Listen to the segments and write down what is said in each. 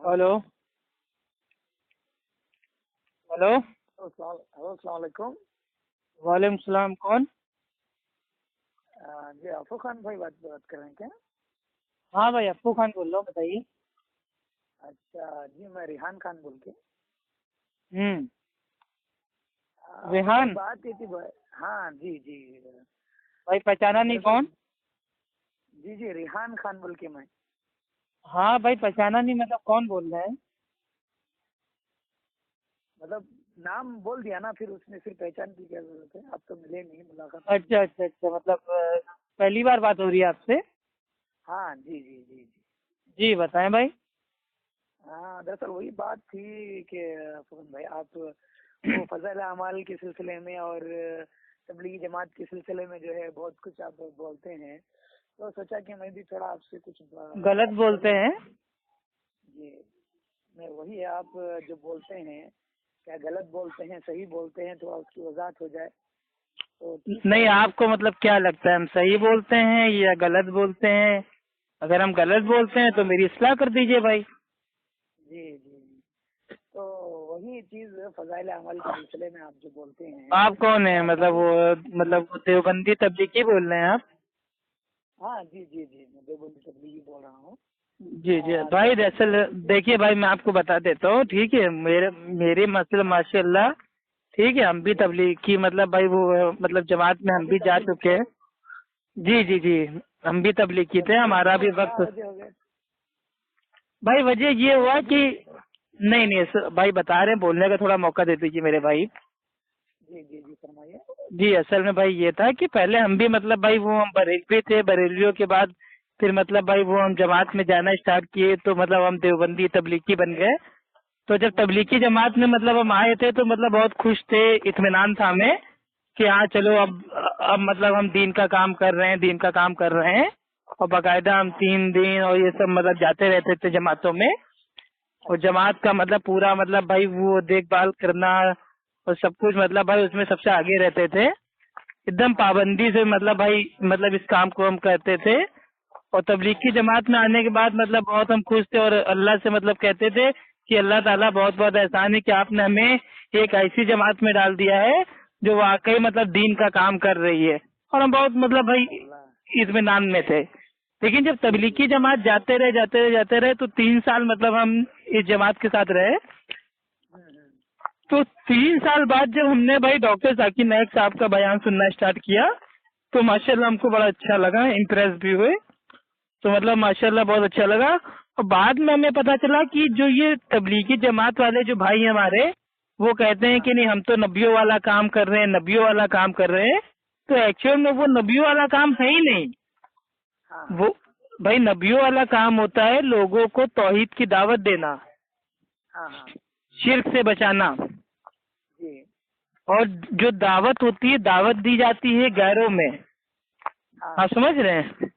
Hello. Hello. Hello अस्सलाम वालेकुम। वालेकुम सलाम। कौन? जी आफू खान भाई बात कर रहे हैं क्या? हाँ भाई, अप्पू खान बोल रहा हूँ, बताइए। अच्छा जी, मैं रिहान खान बोल के। हम्म। भाई रेहान। बात ये थी भाई। हाँ जी जी। भाई पहचाना नहीं, दरअसल कौन? जी जी, रिहान खान बोल के मैं। हाँ भाई, पहचाना नहीं, मतलब कौन बोल रहे हैं? मतलब नाम बोल दिया ना, फिर उसमें फिर पहचान की क्या जरूरत है? आप तो मिले नहीं, मुलाकात नहीं हुई। अच्छा अच्छा अच्छा, मतलब पहली बार बात हो रही है आपसे? हाँ जी जी जी जी। जी बताएं भाई। हाँ दरअसल वही बात थी कि फुकन भाई आप वो फजल अमाल के सिलसिले में और तबलीगी जमात के सिलसिले में जो है बहुत कुछ आप बोलते हैं, तो सोचा कि मैं भी थोड़ा आपसे कुछ गलत बात कर बोलते लूँ। हैं? जी, मैं वही है, आप जो बोलते हैं क्या गलत बोलते हैं सही बोलते हैं, तो उसकी वजाहत हो जाए तो ठीक नहीं, है। आपको मतलब क्या लगता है, हम सही बोलते हैं या गलत बोलते हैं? अगर हम गलत बोलते हैं तो मेरी इस्लाह कर दीजिए भाई। जी जी जी। तो वही चीज फजाइल अमल के सिलसिले में आप जो बोलते हैं आप कौन है, क्या मतलब तबलीग। वो देवबंदी तबलीगी बोल रहे हैं आप? हाँ जी जी जी, मैं देवबंदी तबलीगी बोल रहा हूँ। जी जी भाई, दरअसल दरअसल देखिए भाई, मैं आपको बता देता हूँ, ठीक है? मेरे मतलब माशाल्लाह, ठीक है, हम भी तबलीग की मतलब भाई वो मतलब जमात में आप हम भी भी जा तबलीग चुके थे? हैं। जी जी जी, हम भी तबलीग की थे, तबलीग हमारा क्यों, भी क्या वक्त। वजह हो गया? भाई वजह ये हुआ कि तबलीग। नहीं नहीं भाई बता रहे हैं, बोलने का थोड़ा मौका दे दीजिए मेरे भाई। जी जी जी, फरमाइए। जी, असल में भाई ये था कि पहले हम भी मतलब भाई वो हम बरेलवी थे, बरेलवियों के बाद फिर मतलब भाई वो हम जमात में जाना स्टार्ट किए, तो मतलब हम देवबंदी तबलीगी बन गए। तो जब तबलीगी जमात में मतलब हम आए थे तो मतलब बहुत खुश थे, इत्मीनान था हमें कि हाँ चलो अब मतलब हम दीन का काम कर रहे हैं, दीन का काम कर रहे हैं। और बाकायदा हम 3 दिन और ये सब मतलब जाते रहते थे जमातों में। और अच्छा। जमात का मतलब पूरा मतलब भाई वो देखभाल करना और सब कुछ, मतलब भाई उसमें सबसे आगे रहते थे, एकदम हाँ हाँ। पाबंदी से मतलब भाई मतलब इस काम को हम करते थे। और तबलीग की हाँ जमात में आने के बाद मतलब बहुत हम खुश थे और अल्लाह से मतलब कहते थे कि अल्लाह ताला बहुत बहुत एहसान है कि आपने हमें एक ऐसी जमात में डाल दिया है जो वाकई मतलब दीन का काम कर रही है। और हम बहुत मतलब भाई माशाअल्लाह। इत्मीनान में थे। लेकिन जब जी जी तबलीगी जी। जमात जाते रहे तो 3 साल मतलब हम इस जमात के साथ रहे। हम्म। तो 3 साल बाद जब हमने भाई डॉक्टर जाकिर नाइक साहब का बयान सुनना स्टार्ट किया तो माशाल्लाह हमको बड़ा अच्छा लगा, इम्प्रेस भी हुए। तो मतलब माशाल्लाह बहुत अच्छा लगा। और बाद में हमें पता चला कि जो ये तबलीगी जमात वाले जो भाई हैं हमारे, वो कहते हैं हाँ कि नहीं हम तो नबियों वाला काम कर रहे हैं, नबियों वाला काम कर रहे हैं। तो एक्चुअल में वो नबियों वाला काम है ही नहीं। हाँ हाँ। वो भाई नबियों वाला काम होता है लोगों को तौहीद की दावत देना, हाँ हाँ। शिर्क से बचाना। जी। और जो दावत होती है, दावत दी जाती है गैरों में। हाँ आप समझ रहे हैं?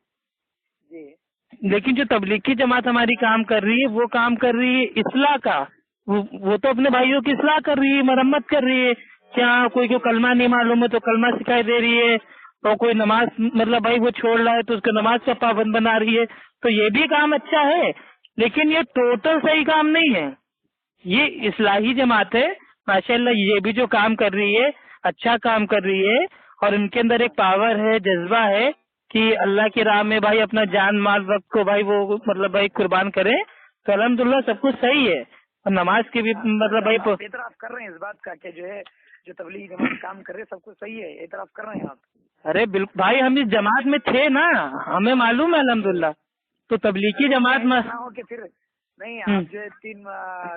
जी। लेकिन जो तबलीगी जमात हमारी काम कर रही है, वो काम कर रही है इस्लाह का। वो तो अपने भाइयों की इस्लाह कर रही है, मरम्मत कर रही है। क्या कोई को कलमा नहीं मालूम है तो कलमा सिखाई दे रही है, और कोई नमाज मतलब भाई वो छोड़ रहा है तो उसको नमाज का पाबंद बना रही है। तो ये भी काम अच्छा है, लेकिन ये टोटल सही काम नहीं है। ये इस्लाही जमात है, माशाल्लाह, ये भी जो काम कर रही है अच्छा काम कर रही है। और इनके अंदर एक हाँ पावर है, जज्बा है कि अल्लाह की राह में भाई अपना जान माल वक्त को भाई वो मतलब भाई कुर्बान करें। तो अल्हम्दुलिल्लाह सब कुछ सही है। और नमाज की भी हाँ, तो मतलब अच्छा भाई आप एतराफ कर रहे हैं इस बात का कि जो है जो तबलीगी जमात काम कर रहे हैं सब कुछ सही है, एतराफ कर रहे हैं आप? अरे बिल्कुल भाई, हम इस जमात में थे ना, हमें मालूम है तो अल्हम्दुलिल्लाह। तो तबलीगी नहीं, कहीं जमात में ऐसा ना हो कि फिर नहीं, हम्म आप जो है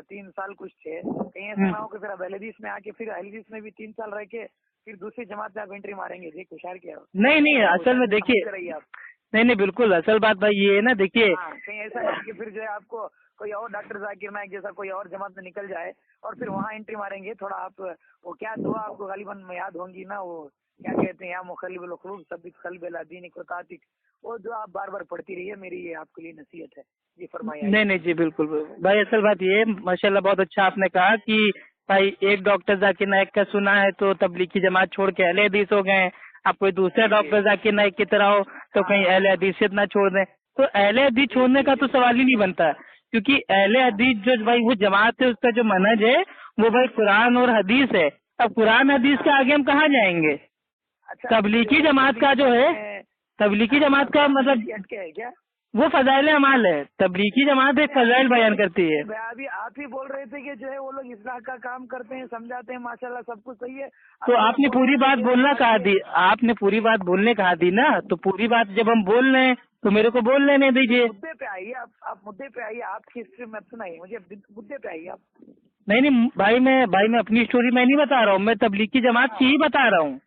3 साल कुछ थे, कहीं ऐसा हम्म। ना हो कि फिर अब अहल हदीस में आके फिर अहल हदीस में भी 3 साल रह के फिर दूसरी जमात में आप एंट्री मारेंगे? जी कुशार क्या हो, नहीं नहीं, थोड़ा असल होशियारी में से देखिए, समझते रहिए आप। नहीं नहीं बिल्कुल, असल बात भाई ये है ना, देखिए। हाँ, कहीं ऐसा ना हो कि फिर जो है आपको कोई और डॉक्टर जाकिर नाइक जैसा कोई और जमात में निकल जाए और फिर वहाँ एंट्री मारेंगे। थोड़ा आप वो क्या दुआ आपको गालिबन में याद होंगी ना, वो क्या कहते हैं, या मुखल्लिबुल क़ुलूब सब्बित क़ल्बी अला दीनिक व तातिक, वो जो आप बार बार पढ़ती रहिए, मेरी ये आपके लिए नसीहत है। जी फरमाइए, नहीं आगे नहीं जी बोलिए। बिल्कुल भाई, असल बात ये है, माशाल्लाह बहुत अच्छा आपने कहा कि भाई एक डॉक्टर जाकिर नाइक का सुना है तो तबलीगी जमात छोड़ के अहले हदीस हो गए हैं। आप कोई दूसरे जी जी। डॉक्टर जाकिर नाइक की तरह हो तो हाँ कहीं हाँ। अहले हदीसियत ना छोड़ दें। तो अहले हदीस जी छोड़ने जी का तो जी। सवाल ही नहीं बनता है। क्योंकि अहले हदीस जो भाई वो जमात है उसका जो मनहज है वो भाई कुरान और हदीस है। अब कुरान हदीस के आगे हम कहाँ जाएंगे। अच्छा, तबलीगी जमात का जो है, तबलीगी जमात का मतलब हटके है क्या? वो फजाइल अमाल है। तबलीगी जमात एक फजाइल बयान करती है। अभी आप ही बोल रहे थे कि जो है वो लोग इस्लाह का काम करते हैं, समझाते हैं, माशाल्लाह सब कुछ सही है। तो आपने पूरी बात बोलना कहा दी, आपने पूरी बात बोलने कहा दी ना, तो पूरी बात जब हम बोल रहे हैं तो मेरे को बोल लेने दीजिए। मुद्दे पे आइए, आप मुद्दे पे आइए, आपकी हिस्ट्री मत सुनाइए मुझे, मुद्दे पे आइए आप। नहीं भाई मैं अपनी स्टोरी मैं नहीं बता रहा हूँ, मैं तबलीगी जमात की ही बता रहा हूँ।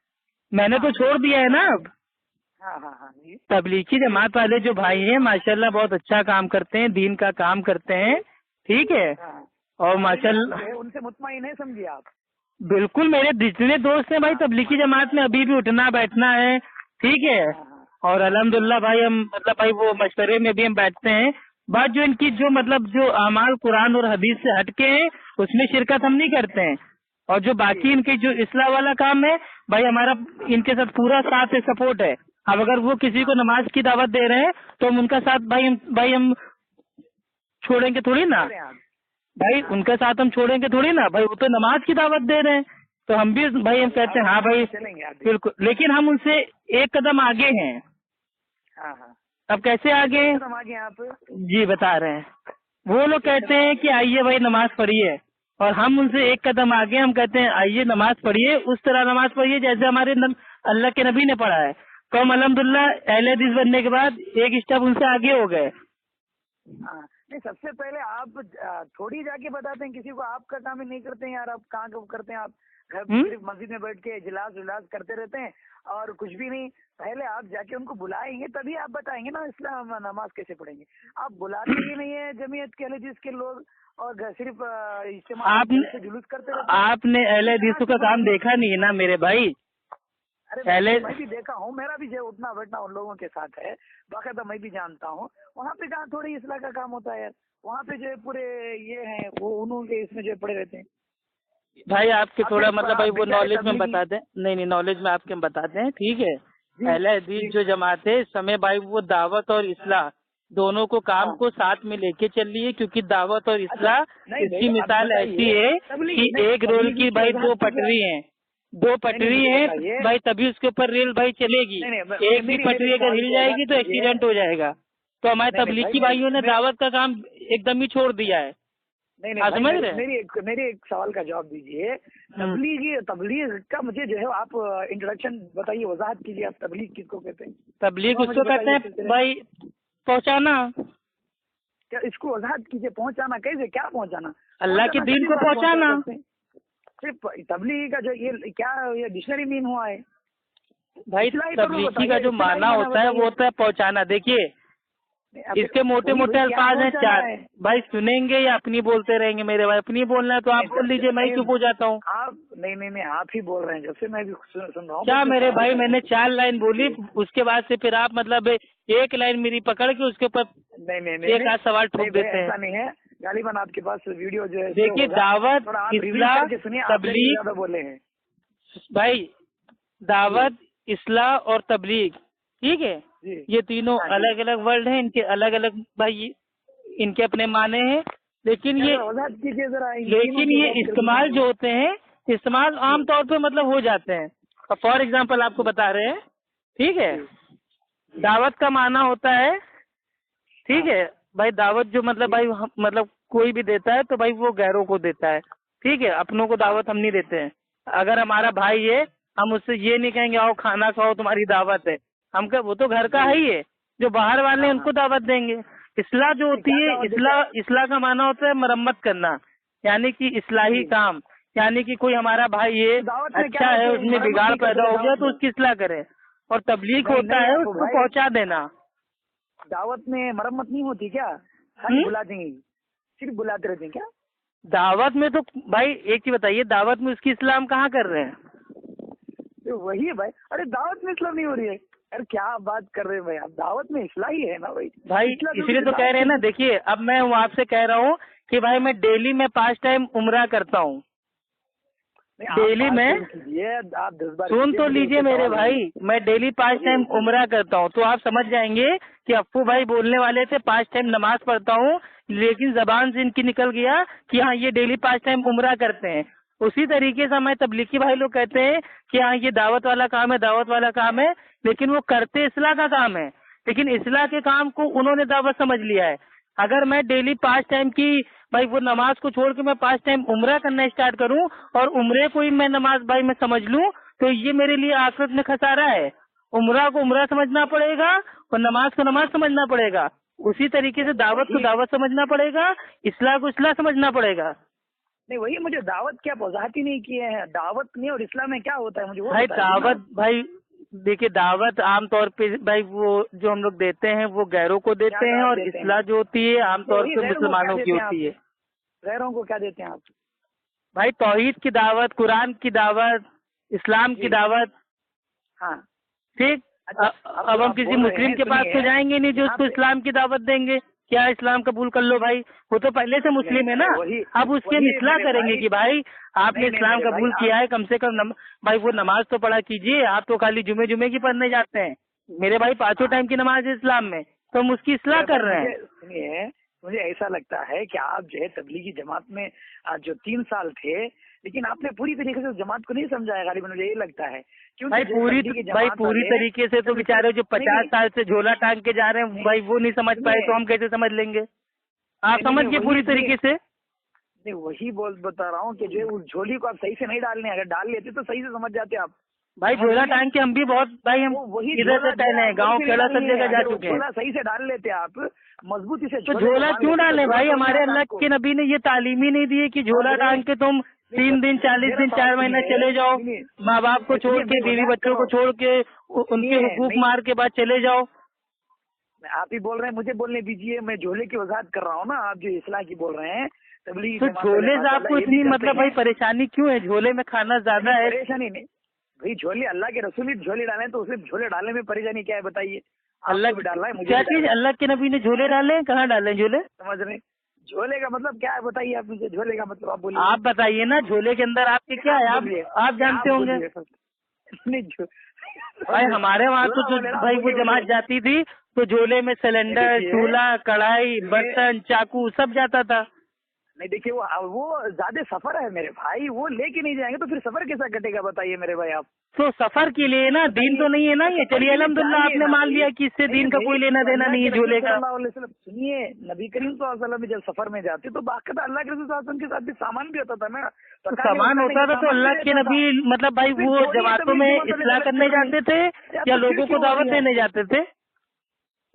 मैंने तो छोड़ दिया है ना अब। हाँ हाँ हाँ जी। तबलीगी जमात वाले जो भाई हैं माशाल्लाह बहुत अच्छा काम करते हैं, दीन का काम करते हैं, ठीक है। हाँ। और माशाल्लाह उनसे मुतमईन है, समझिए आप। बिल्कुल मेरे जितने दोस्त हैं भाई तबलीगी जमात में अभी भी उठना बैठना है, ठीक है। और अल्हम्दुलिल्लाह भाई हम मतलब भाई वो मशवरे में भी हम बैठते हैं। बात जो इनकी जो मतलब जो अमाल कुरान और हदीस से हटके हैं उसमें शिरकत हम नहीं करते हैं। और जो बाकी इनके जो इस्लाह वाला काम है भाई हमारा इनके साथ पूरा साथ है, सपोर्ट है। अब अगर वो किसी को नमाज की दावत दे रहे हैं तो हम उनका साथ भाई हम छोड़ेंगे थोड़ी ना भाई, उनका साथ हम छोड़ेंगे थोड़ी ना भाई, वो तो नमाज की दावत दे रहे हैं तो हम भी भाई हम कहते हैं हाँ भाई बिल्कुल, लेकिन हम उनसे एक कदम आगे हैं। हाँ हाँ। अब कैसे आगे? कदम आगे आप? जी बता रहे हैं। वो लोग कहते हैं कि आइए भाई नमाज पढ़िए, और हम उनसे एक कदम आगे हम कहते हैं आइए नमाज पढ़िए, उस तरह नमाज पढ़िए जैसे हमारे अल्लाह के नबी ने पढ़ा है। तो हम अल्हम्दुलिल्लाह अहले हदीस बनने के बाद एक स्टेप उनसे आगे हो गए। हाँ, नहीं सबसे पहले आप थोड़ी जाके बताते हैं किसी को, आपका काम ही नहीं करते हैं यार, आप कहाँ करते हैं आप? घर सिर्फ मस्जिद में बैठ के इजलास विलास करते रहते हैं और कुछ भी नहीं। पहले आप जाके उनको बुलाएंगे तभी आप बताएंगे ना इस्लाम नमाज कैसे पढ़ेंगे। आप बुलाते ही नहीं है जमीयत के अहले हदीस के लोग, और सिर्फ इज्तिमा जुलूस करते रहते हैं। आपने अहले हदीसों का काम देखा नहीं है ना मेरे भाई। अरे मैं भी देखा हूँ, मेरा भी जो उठना बैठना उन लोगों के साथ है, बाकायदा मैं भी जानता हूँ। वहाँ पे जहाँ थोड़ी इस्लाह का काम होता है यार, वहाँ पे जो है पूरे ये हैं वो उन्होंने इसमें जो पड़े रहते हैं। भाई आपके थोड़ा मतलब भाई वो नॉलेज में बता दें, नहीं नॉलेज में आपके हम बताते हैं, ठीक है। अहले हदीस जो जमात है इस समय भाई वो दावत और इस्लाह दोनों को काम को साथ में लेके चल रही है, क्योंकि दावत और इस्लाह इसकी मिसाल ऐसी है कि एक रोल की भाई दो पटरी हैं, दो पटरी है भाई तभी उसके ऊपर रेल भाई चलेगी। एक भी पटरी अगर हिल जाएगी तो एक्सीडेंट हो जाएगा। तो हमारे तबलीगी भाइयों ने दावत का काम एकदम ही छोड़ दिया है। नहीं नहीं समझ रहे? मेरी एक सवाल का जवाब दीजिए। तबलीग का मुझे जो है आप इंट्रोडक्शन बताइए, वजाहत कीजिए, आप तबलीग किसको कहते हैं? तबलीग उसको कहते हैं भाई पहुंचाना। क्या इसको वजाहत कीजिए, पहुंचाना कैसे, क्या पहुंचाना? अल्लाह के दीन को पहुंचाना। सिर्फ तबलीगी का जो ये क्या ये डिक्शनरी मीन हुआ है भाई? तबलीगी का जो माना होता है वो होता है पहुंचाना। देखिए इसके मोटे मोटे अल्फाज हैं चार, भाई सुनेंगे या अपनी बोलते रहेंगे? मेरे भाई अपनी बोलना है तो आप बोल लीजिए, मैं क्यों हो जाता हूँ? आप नहीं आप ही बोल रहे हैं, जब से मैं भी सुन रहा हूँ। क्या मेरे भाई मैंने 4 लाइन बोली, उसके बाद से फिर आप मतलब एक लाइन मेरी पकड़ के उसके ऊपर नहीं एक आध सवाल ठोक देते हैं। ऐसा नहीं है, गालिबन आपके पास वीडियो जो है देखिए दावत इस्लाह तबलीग बोले हैं भाई, दावत इस्लाह और तबलीग, ठीक है, ये तीनों अलग अलग वर्ड हैं, इनके अलग अलग भाई इनके अपने माने हैं, लेकिन ये इस्तेमाल जो होते हैं इस्तेमाल आमतौर पे मतलब हो जाते हैं। अब फॉर एग्जांपल आपको बता रहे हैं, ठीक है। दावत का माना होता है, ठीक है भाई, दावत जो मतलब भाई मतलब कोई भी देता है तो भाई वो गैरों को देता है, ठीक है। अपनों को दावत हम नहीं देते हैं। अगर हमारा भाई है हम उससे ये नहीं कहेंगे आओ खाना खाओ तुम्हारी दावत है, हम कह वो तो घर का है ही है, जो बाहर वाले हैं उनको दावत देंगे। इस्लाह जो होती है, इस्लाह का माना होता है मरम्मत करना, यानी कि इस्लाही काम, यानी कि कोई हमारा भाई है अच्छा है उसमें बिगाड़ पैदा हो गया तो उसकी इस्लाह करें। और तबलीग होता है उसको पहुंचा देना। दावत में मरम्मत नहीं होती क्या? बुला देंगे, सिर्फ बुलाते रहते हैं क्या? दावत में तो भाई एक चीज बताइए, दावत में उसकी इस्लाम कहाँ कर रहे हैं? तो वही है भाई, अरे दावत में इस्लाम नहीं हो रही है, अरे क्या बात कर रहे हैं भाई आप? दावत में इस्लाह ही है ना भाई। इसलिए तो कह रहे हैं ना। देखिए अब मैं आपसे कह रहा हूँ कि भाई मैं डेली में 5 टाइम उम्रा करता हूँ, डेली में। आप 10 बार सुन तो लीजिए मेरे भाई, मैं डेली 5 टाइम उम्रा करता हूँ, तो आप समझ जाएंगे कि अप्पू भाई बोलने वाले थे 5 टाइम नमाज पढ़ता हूँ, लेकिन जबान से इनकी निकल गया कि हाँ ये डेली 5 टाइम उम्रा करते हैं। उसी तरीके से हमारे तबलीगी भाई लोग कहते हैं कि हाँ ये दावत वाला काम है, दावत वाला काम है, लेकिन वो करते इस्लाह का काम है। लेकिन इस्लाह के काम को उन्होंने दावत समझ लिया है। अगर मैं डेली 5 टाइम की भाई वो नमाज को छोड़ के मैं 5 टाइम उम्रा करना स्टार्ट करूं और उम्रे को ही मैं नमाज भाई मैं समझ लूं, तो ये मेरे लिए आखिरत में खसारा है। उम्रा को उम्रा समझना पड़ेगा और नमाज को नमाज समझना पड़ेगा। उसी तरीके से दावत को दावत समझना पड़ेगा, इस्लाह को इस्लाह समझना पड़ेगा। नहीं वही मुझे दावत क्या वजाहत ही नहीं किए हैं, दावत नहीं और इस्लाम में क्या होता है मुझे वो भाई बताइए दावत ना। भाई देखिए, दावत आमतौर पे भाई वो जो हम लोग देते हैं वो गैरों को देते हैं, और देते हैं? इस्लाह जो होती है आमतौर वही पे गैरों को मुसलमानों क्या की देते हैं होती है। आप? गैरों को क्या देते हैं आप? भाई तौहीद की दावत, कुरान की दावत, इस्लाम की जी। दावत। हाँ ठीक। अच्छा, अब हम आप किसी बोल रहे मुस्लिम हैं, के पास तो सुनिए, जाएंगे नहीं जो यहाँ उसको पे- इस्लाम की दावत देंगे, क्या इस्लाम कबूल कर लो भाई, वो तो पहले से मुस्लिम है ना। वही अब उसकी हम वही इस्लाह मेरे करेंगे भाई, कि भाई आपने नहीं, इस्लाम मेरे भाई, कबूल किया है, कम से कम भाई वो नमाज तो पढ़ा कीजिए। आप तो खाली जुमे जुमे की पढ़ने जाते हैं, मेरे भाई 5 टाइम की नमाज है इस्लाम में, तो हम उसकी इस्लाह मेरे कर भाई, रहे हैं। मुझे सुनिए, मुझे ऐसा लगता है कि आप जो है तबलीगी जमात में जो 3 साल थे, लेकिन आपने पूरी तरीके से उस जमात को नहीं समझाया गालिबन, मुझे ये लगता है। क्योंकि भाई जो पूरी तबलीगी भाई जमात पूरी वाले- तरीके से तो बेचारे जो 50 साल से झोला टांग के जा रहे हैं भाई वो नहीं समझ पाए, तो हम कैसे समझ लेंगे? आप नहीं, समझ नहीं, गए वही- पूरी तरीके से। नहीं वही बता रहा हूँ कि जो है उस झोली को आप सही से नहीं डालने, अगर डाल लेते तो सही से समझ जाते आप। भाई झोला टांग के हम भी बहुत भाई हम वही इधर से टहले हैं, गाँव खेड़ा सब जगह जा चुके हैं। झोला सही से डाल लेते आप, मजबूती से तो झोले को झोला बांध क्यों लेते, तो डालें झोला भाई? तो हमारे नहीं आता अल्लाह आपको। के नबी ने ये तालीम ही नहीं दी है कि झोला टांग के तुम 3 दिन 40 दिन 4 महीने चले जाओ, माँ बाप को छोड़ के, बीवी बच्चों को छोड़ के, उनके हुकूक मार के बाद चले जाओ। आप ही बोल रहे हैं, मुझे बोलने दीजिए, मैं झोले की वजाहत कर रहा हूँ ना, आप जो इस्लाह की बोल रहे हैं तबलीगी तो जमात झोले वाले से आपको माशाअल्लाह ये इतनी भी करते मतलब भाई हैं। परेशानी क्यों है? झोले में खाना ज्यादा है। परेशानी नहीं भाई, झोले अल्लाह के रसूल ही झोले डाले तो उसे झोले डालने में परेशानी क्या है बताइए? अल्लाह आपको भी डालना है, मुझे क्या भी चीज? डालना है। अल्लाह के नबी ने झोले डाले हैं? कहाँ डाले हैं झोले? समझ रहे हैं? झोले का मतलब क्या है बताइए आप मुझे, झोले का मतलब आप बोलिए। आप बताइए ना, झोले के अंदर आपके क्या है? आप जानते होंगे नहीं भाई। हमारे वहाँ तो जो भाई वो जमात जाती थी तो झोले में सिलेंडर, चूल्हा, कढ़ाई, बर्तन, चाकू सब जाता था। नहीं देखिए, वो ज्यादा सफर है मेरे भाई, वो लेके नहीं जाएंगे तो फिर सफर कैसा कटेगा बताइए मेरे भाई आप। तो सफर के लिए ना, दीन तो नहीं है ना ये। चलिए अल्हम्दुलिल्लाह आपने मान लिया कि इससे दीन का कोई लेना देना नहीं है झोले का। सुनिए, नबी करीम सल्लल्लाहु अलैहि वसल्लम जब सफर में जाते तो बाकायदा अल्लाह के रसूल सल्लल्लाहु अलैहि वसल्लम के साथ भी सामान भी होता था ना, तो सामान होता था तो अल्लाह के नबी मतलब भाई वो जमातों में इस्लाह करने जाते थे या लोगों को दावत देने जाते थे?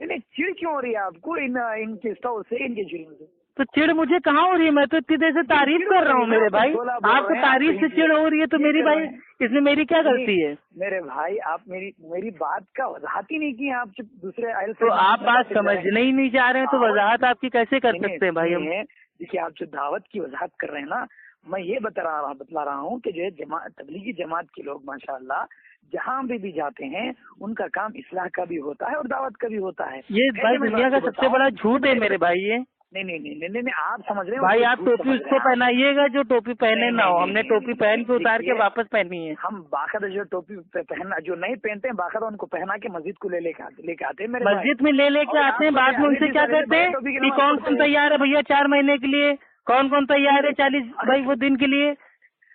नहीं, चिड़ क्यों हो रही है आपको इनके स्टोव से, इनके जुर्म से? तो चिड़ मुझे कहाँ हो रही है? मैं तो इतनी देर से तारीफ कर रहा हूँ मेरे भाई। आपको तारीफ से चिड़ हो रही है तो मेरी भाई इसमें मेरी क्या गलती है? मेरे भाई आप मेरी बात का वजाहत ही नहीं की, आप दूसरे आयल तो आप बात समझने ही नहीं जा रहे हैं, तो वजाहत आपकी कैसे कर सकते हैं भाई हम? देखिए, आप जो दावत की वजाहत कर रहे हैं ना, मैं ये बतला रहा हूँ कि जो है तबलीगी जमात के लोग माशाअल्लाह जहाँ भी जाते हैं उनका काम इस्लाह का भी होता है और दावत का भी होता है। ये भाई दुनिया का सबसे बड़ा झूठ है मेरे भाई ये। नहीं, आप समझ रहे हैं भाई आप टोपी उसको पहनाइएगा जो टोपी पहने ना हो। हमने टोपी पहन के उतार के वापस पहनी है। हम बाकायदा जो टोपी पहनना, जो नहीं पहनते हैं बाकायदा उनको पहना के मस्जिद को लेके आते हैं। मस्जिद में लेके आते हैं, बाद में उनसे क्या कहते हैं कि कौन कौन तैयार है भैया 4 महीने के लिए, कौन कौन तैयार है 40 भाई वो दिन के लिए?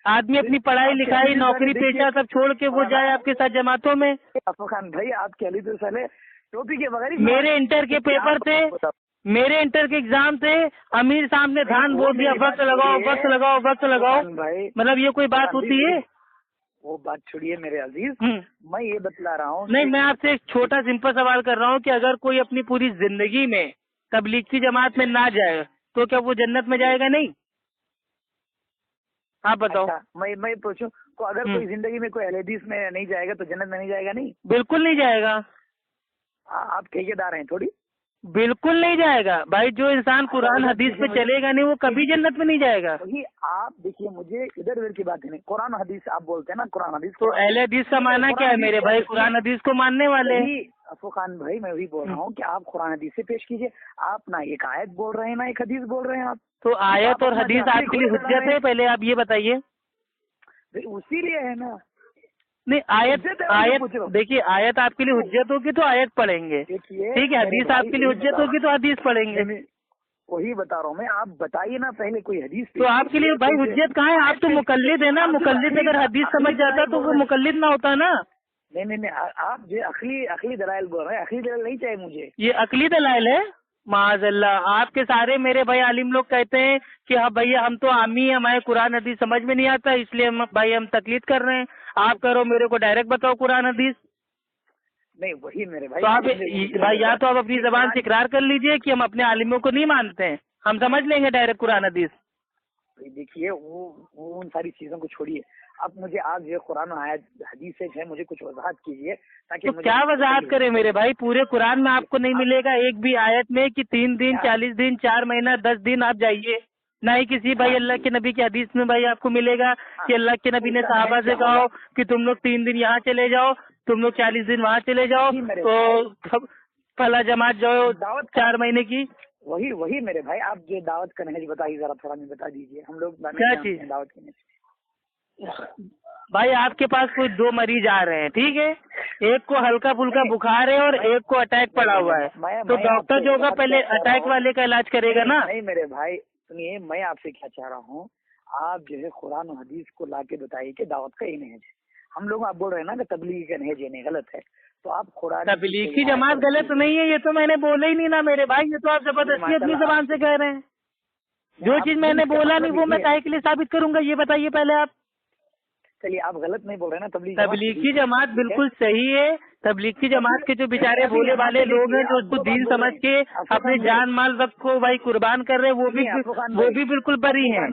आदमी अपनी पढ़ाई लिखाई नौकरी पेशा सब छोड़ के वो जाए आपके साथ जमातों में। अफो खान भाई, आपके अली तो साले टोपी के बगैर मेरे इंटर के पेपर थे, मेरे इंटर के एग्जाम थे, अमीर साहब ने धान बोल दिया वक्त लगाओ वक्त लगाओ वक्त लगाओ। मतलब ये कोई बात होती है? वो बात छोड़िए मेरे अजीज, मैं ये बतला रहा हूँ। नहीं, मैं आपसे एक छोटा सिंपल सवाल कर रहा हूँ कि अगर कोई अपनी पूरी जिंदगी में तबलीग की जमात में ना जाए तो क्या वो जन्नत में जाएगा? नहीं, आप बताओ। अच्छा, मैं पूछूं तो अगर कोई जिंदगी में कोई अहले हदीस में नहीं जाएगा तो जन्नत में नहीं जाएगा? नहीं, बिल्कुल नहीं जाएगा। आप ठेकेदार हैं थोड़ी। बिल्कुल नहीं जाएगा भाई। जो इंसान कुरान हदीस पे चलेगा नहीं वो कभी जन्नत में नहीं जाएगा। वही आप देखिए, मुझे इधर उधर की बात नहीं, कुरान हदीस आप बोलते हैं ना, कुरान हदीस। तो अहले हदीस का माना क्या है मेरे भाई? कुरान हदीस को मानने वाले। अफो खान भाई, मैं वही बोल रहा हूँ कि आप कुरान हदीस से पेश कीजिए। आप ना एक आयत बोल रहे हैं ना एक हदीस बोल रहे हैं आप। तो आयत और हदीस आपके लिए हुज्जत है? पहले आप ये बताइए। उसी लिए है ना। नहीं, आयत देखिए, आयत आपके लिए हुज्जत होगी तो आयत पढ़ेंगे, ठीक है। हदीस आपके लिए हुज्जत होगी तो हदीस पढ़ेंगे। वही बता रहा हूँ मैं, आप बताइए ना पहले कोई हदीस। तो आपके लिए भाई हुज्जत कहाँ है? आप तो मुकल्लिद है ना, मुकल्लिद अगर हदीस समझ जाता तो वो मुकल्लिद ना होता ना। नहीं, आप जो अखली दलाइल बोल रहे हैं, अखली दलाइल नहीं चाहिए मुझे। ये अकली दलाइल है माज़अल्लाह। आपके सारे मेरे भाई आलिम लोग कहते हैं कि हाँ भैया हम तो आमी हैं, हमारे कुरान हदीस समझ में नहीं आता इसलिए हम तकलीद कर रहे हैं। आप करो मेरे को डायरेक्ट बताओ कुरान हदीस। नहीं वही मेरे भाई, तो आप भाई या तो आप अपनी जबान से इकरार कर लीजिए कि हम अपने आलिमों को नहीं मानते हैं, हम समझ लेंगे डायरेक्ट कुरान हदीस। देखिए वो उन सारी चीजों को छोड़िए, आप मुझे आज ये कुरान आयत हदीस से है मुझे कुछ वजाहत कीजिए ताकि तो क्या वजाहत करें मेरे भाई? पूरे कुरान में आपको नहीं मिलेगा एक भी आयत में कि 3 दिन 40 दिन 4 महीना 10 दिन आप जाइए, ना ही किसी भाई अल्लाह के नबी के हदीस में भाई आपको मिलेगा कि अल्लाह के नबी ने सहाबा से कहा कि तुम लोग 3 दिन यहाँ चले जाओ, तुम लोग 40 दिन वहाँ चले जाओ, तो फला जमात जाओ 4 महीने की। वही मेरे भाई, आप जो दावत का नहज बताइए जरा, थोड़ा नहीं बता दीजिए। हम लोग क्या चीज दावत के नहज? भाई आपके पास कोई 2 मरीज आ रहे हैं, ठीक है, एक को हल्का फुल्का बुखार है और एक को अटैक पड़ा हुआ है, तो डॉक्टर जो होगा पहले अटैक वाले का इलाज करेगा ना। नहीं मेरे भाई सुनिए, मैं आपसे क्या चाह रहा हूँ, आप जो है कुरान और हदीस को लाके बताइए कि दावत का ये नहज है। हम लोग आप बोल रहे हैं ना कि तबलीगी का नहज ये गलत है, तो आप कुरान तबलीगी जमात गलत नहीं है, ये तो मैंने बोला ही नहीं ना मेरे भाई, ये तो आप जबरदस्ती अपनी जबान से कह रहे हैं। जो चीज मैंने बोला नहीं वो मैं काहे के लिए साबित करूंगा, ये बताइए पहले आप। चलिए आप गलत नहीं बोल रहे ना, तबलीगी जमात बिल्कुल सही है। तबलीगी जमात के जो बेचारे भोले वाले लोग हैं जो उसको दीन समझ के अपने जान माल वक्त को भाई कुर्बान कर रहे हैं, वो भी बिल्कुल बरी हैं।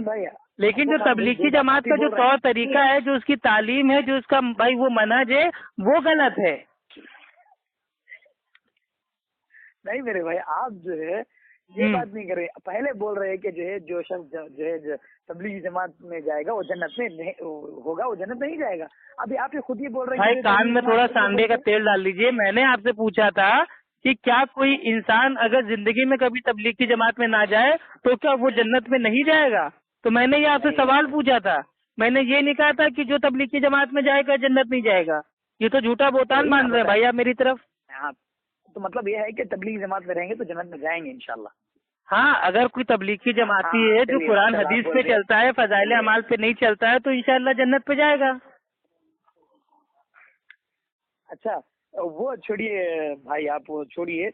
लेकिन जो तबलीगी जमात का जो तौर तरीका है, जो उसकी तालीम है, जो उसका भाई वो मनहज है, वो गलत है। नहीं मेरे भाई, आप जो है ये बात नहीं कर रहे। पहले बोल रहे हैं कि जो शख्स जो है तबलीगी जमात में जाएगा वो जन्नत में नहीं होगा, वो जन्नत नहीं जाएगा। अभी आप ये खुद ही बोल रहे हैं भाई कान में थोड़ा सांडे का तेल डाल लीजिए। मैंने आपसे पूछा था कि क्या कोई इंसान अगर जिंदगी में कभी तबलीगी जमात में ना जाए तो क्या वो जन्नत में नहीं जाएगा? तो मैंने ये आपसे सवाल पूछा था, मैंने ये नहीं कहा था कि जो तबलीगी जमात में जाएगा जन्नत नहीं जाएगा। ये तो झूठा बोतान मान रहे हैं भाई आप मेरी तरफ। तो मतलब ये है कि तबलीगी जमात में रहेंगे तो जन्नत में जाएंगे इंशाल्लाह। हाँ, अगर कोई तबलीगी जमाती है जो कुरान हदीस पे चलता है, फजाइल अमाल पे नहीं चलता है, तो इंशाल्लाह जन्नत पे जाएगा। अच्छा वो छोड़िए भाई, आप वो छोड़िए,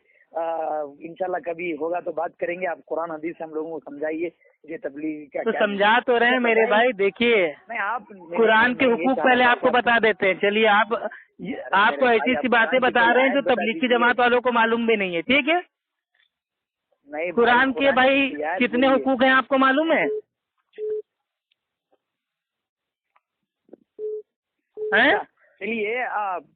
इंशाल्लाह कभी होगा तो बात करेंगे। आप कुरान हदीस हम लोगों को समझाइए ये तबलीग क्या। तो समझा तो रहे हैं मेरे भाई, देखिए आप कुरान के हुकूक पहले आपको बता देते हैं। चलिए आपको ऐसी सी बातें बता रहे हैं जो तबलीगी जमात वालों को मालूम भी नहीं है, ठीक है। नहीं कुरान के भाई कितने हुकूक हैं आपको मालूम है? हैं? चलिए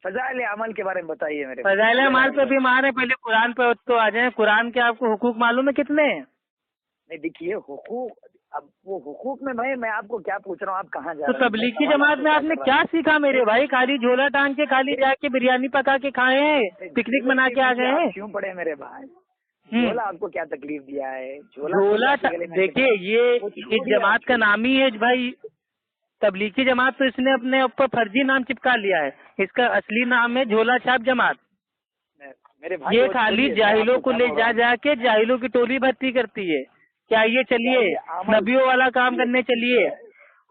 फजाइल अमल के बारे में बताइए मेरे। फजाइल अमल पे भी मारे, पहले कुरान पे तो आ जाए। कुरान के आपको हुकूक मालूम है कितने हैं? नहीं देखिए हुकूक, अब वो हुकूक में मैं आपको क्या पूछ रहा हूँ, आप कहाँ जा रहे हैं? तो तबलीगी जमात में आपने क्या सीखा मेरे भाई? खाली झोला टांग के, खाली जाके बिरयानी पका के खाए हैं, पिकनिक मना के आ गए हैं? क्यों पड़े मेरे भाई? झोला आपको क्या तकलीफ दिया है? झोला देखिए ये इस जमात का नाम ही है भाई तबलीगी जमात, तो इसने अपने ऊपर फर्जी नाम चिपका लिया है। इसका असली नाम है झोला छाप जमात। मेरे भाई ये खाली जाहिलों को ले जा के जाहिलों की टोली भर्ती करती है। क्या ये चलिए नबियों वाला काम करने चलिए,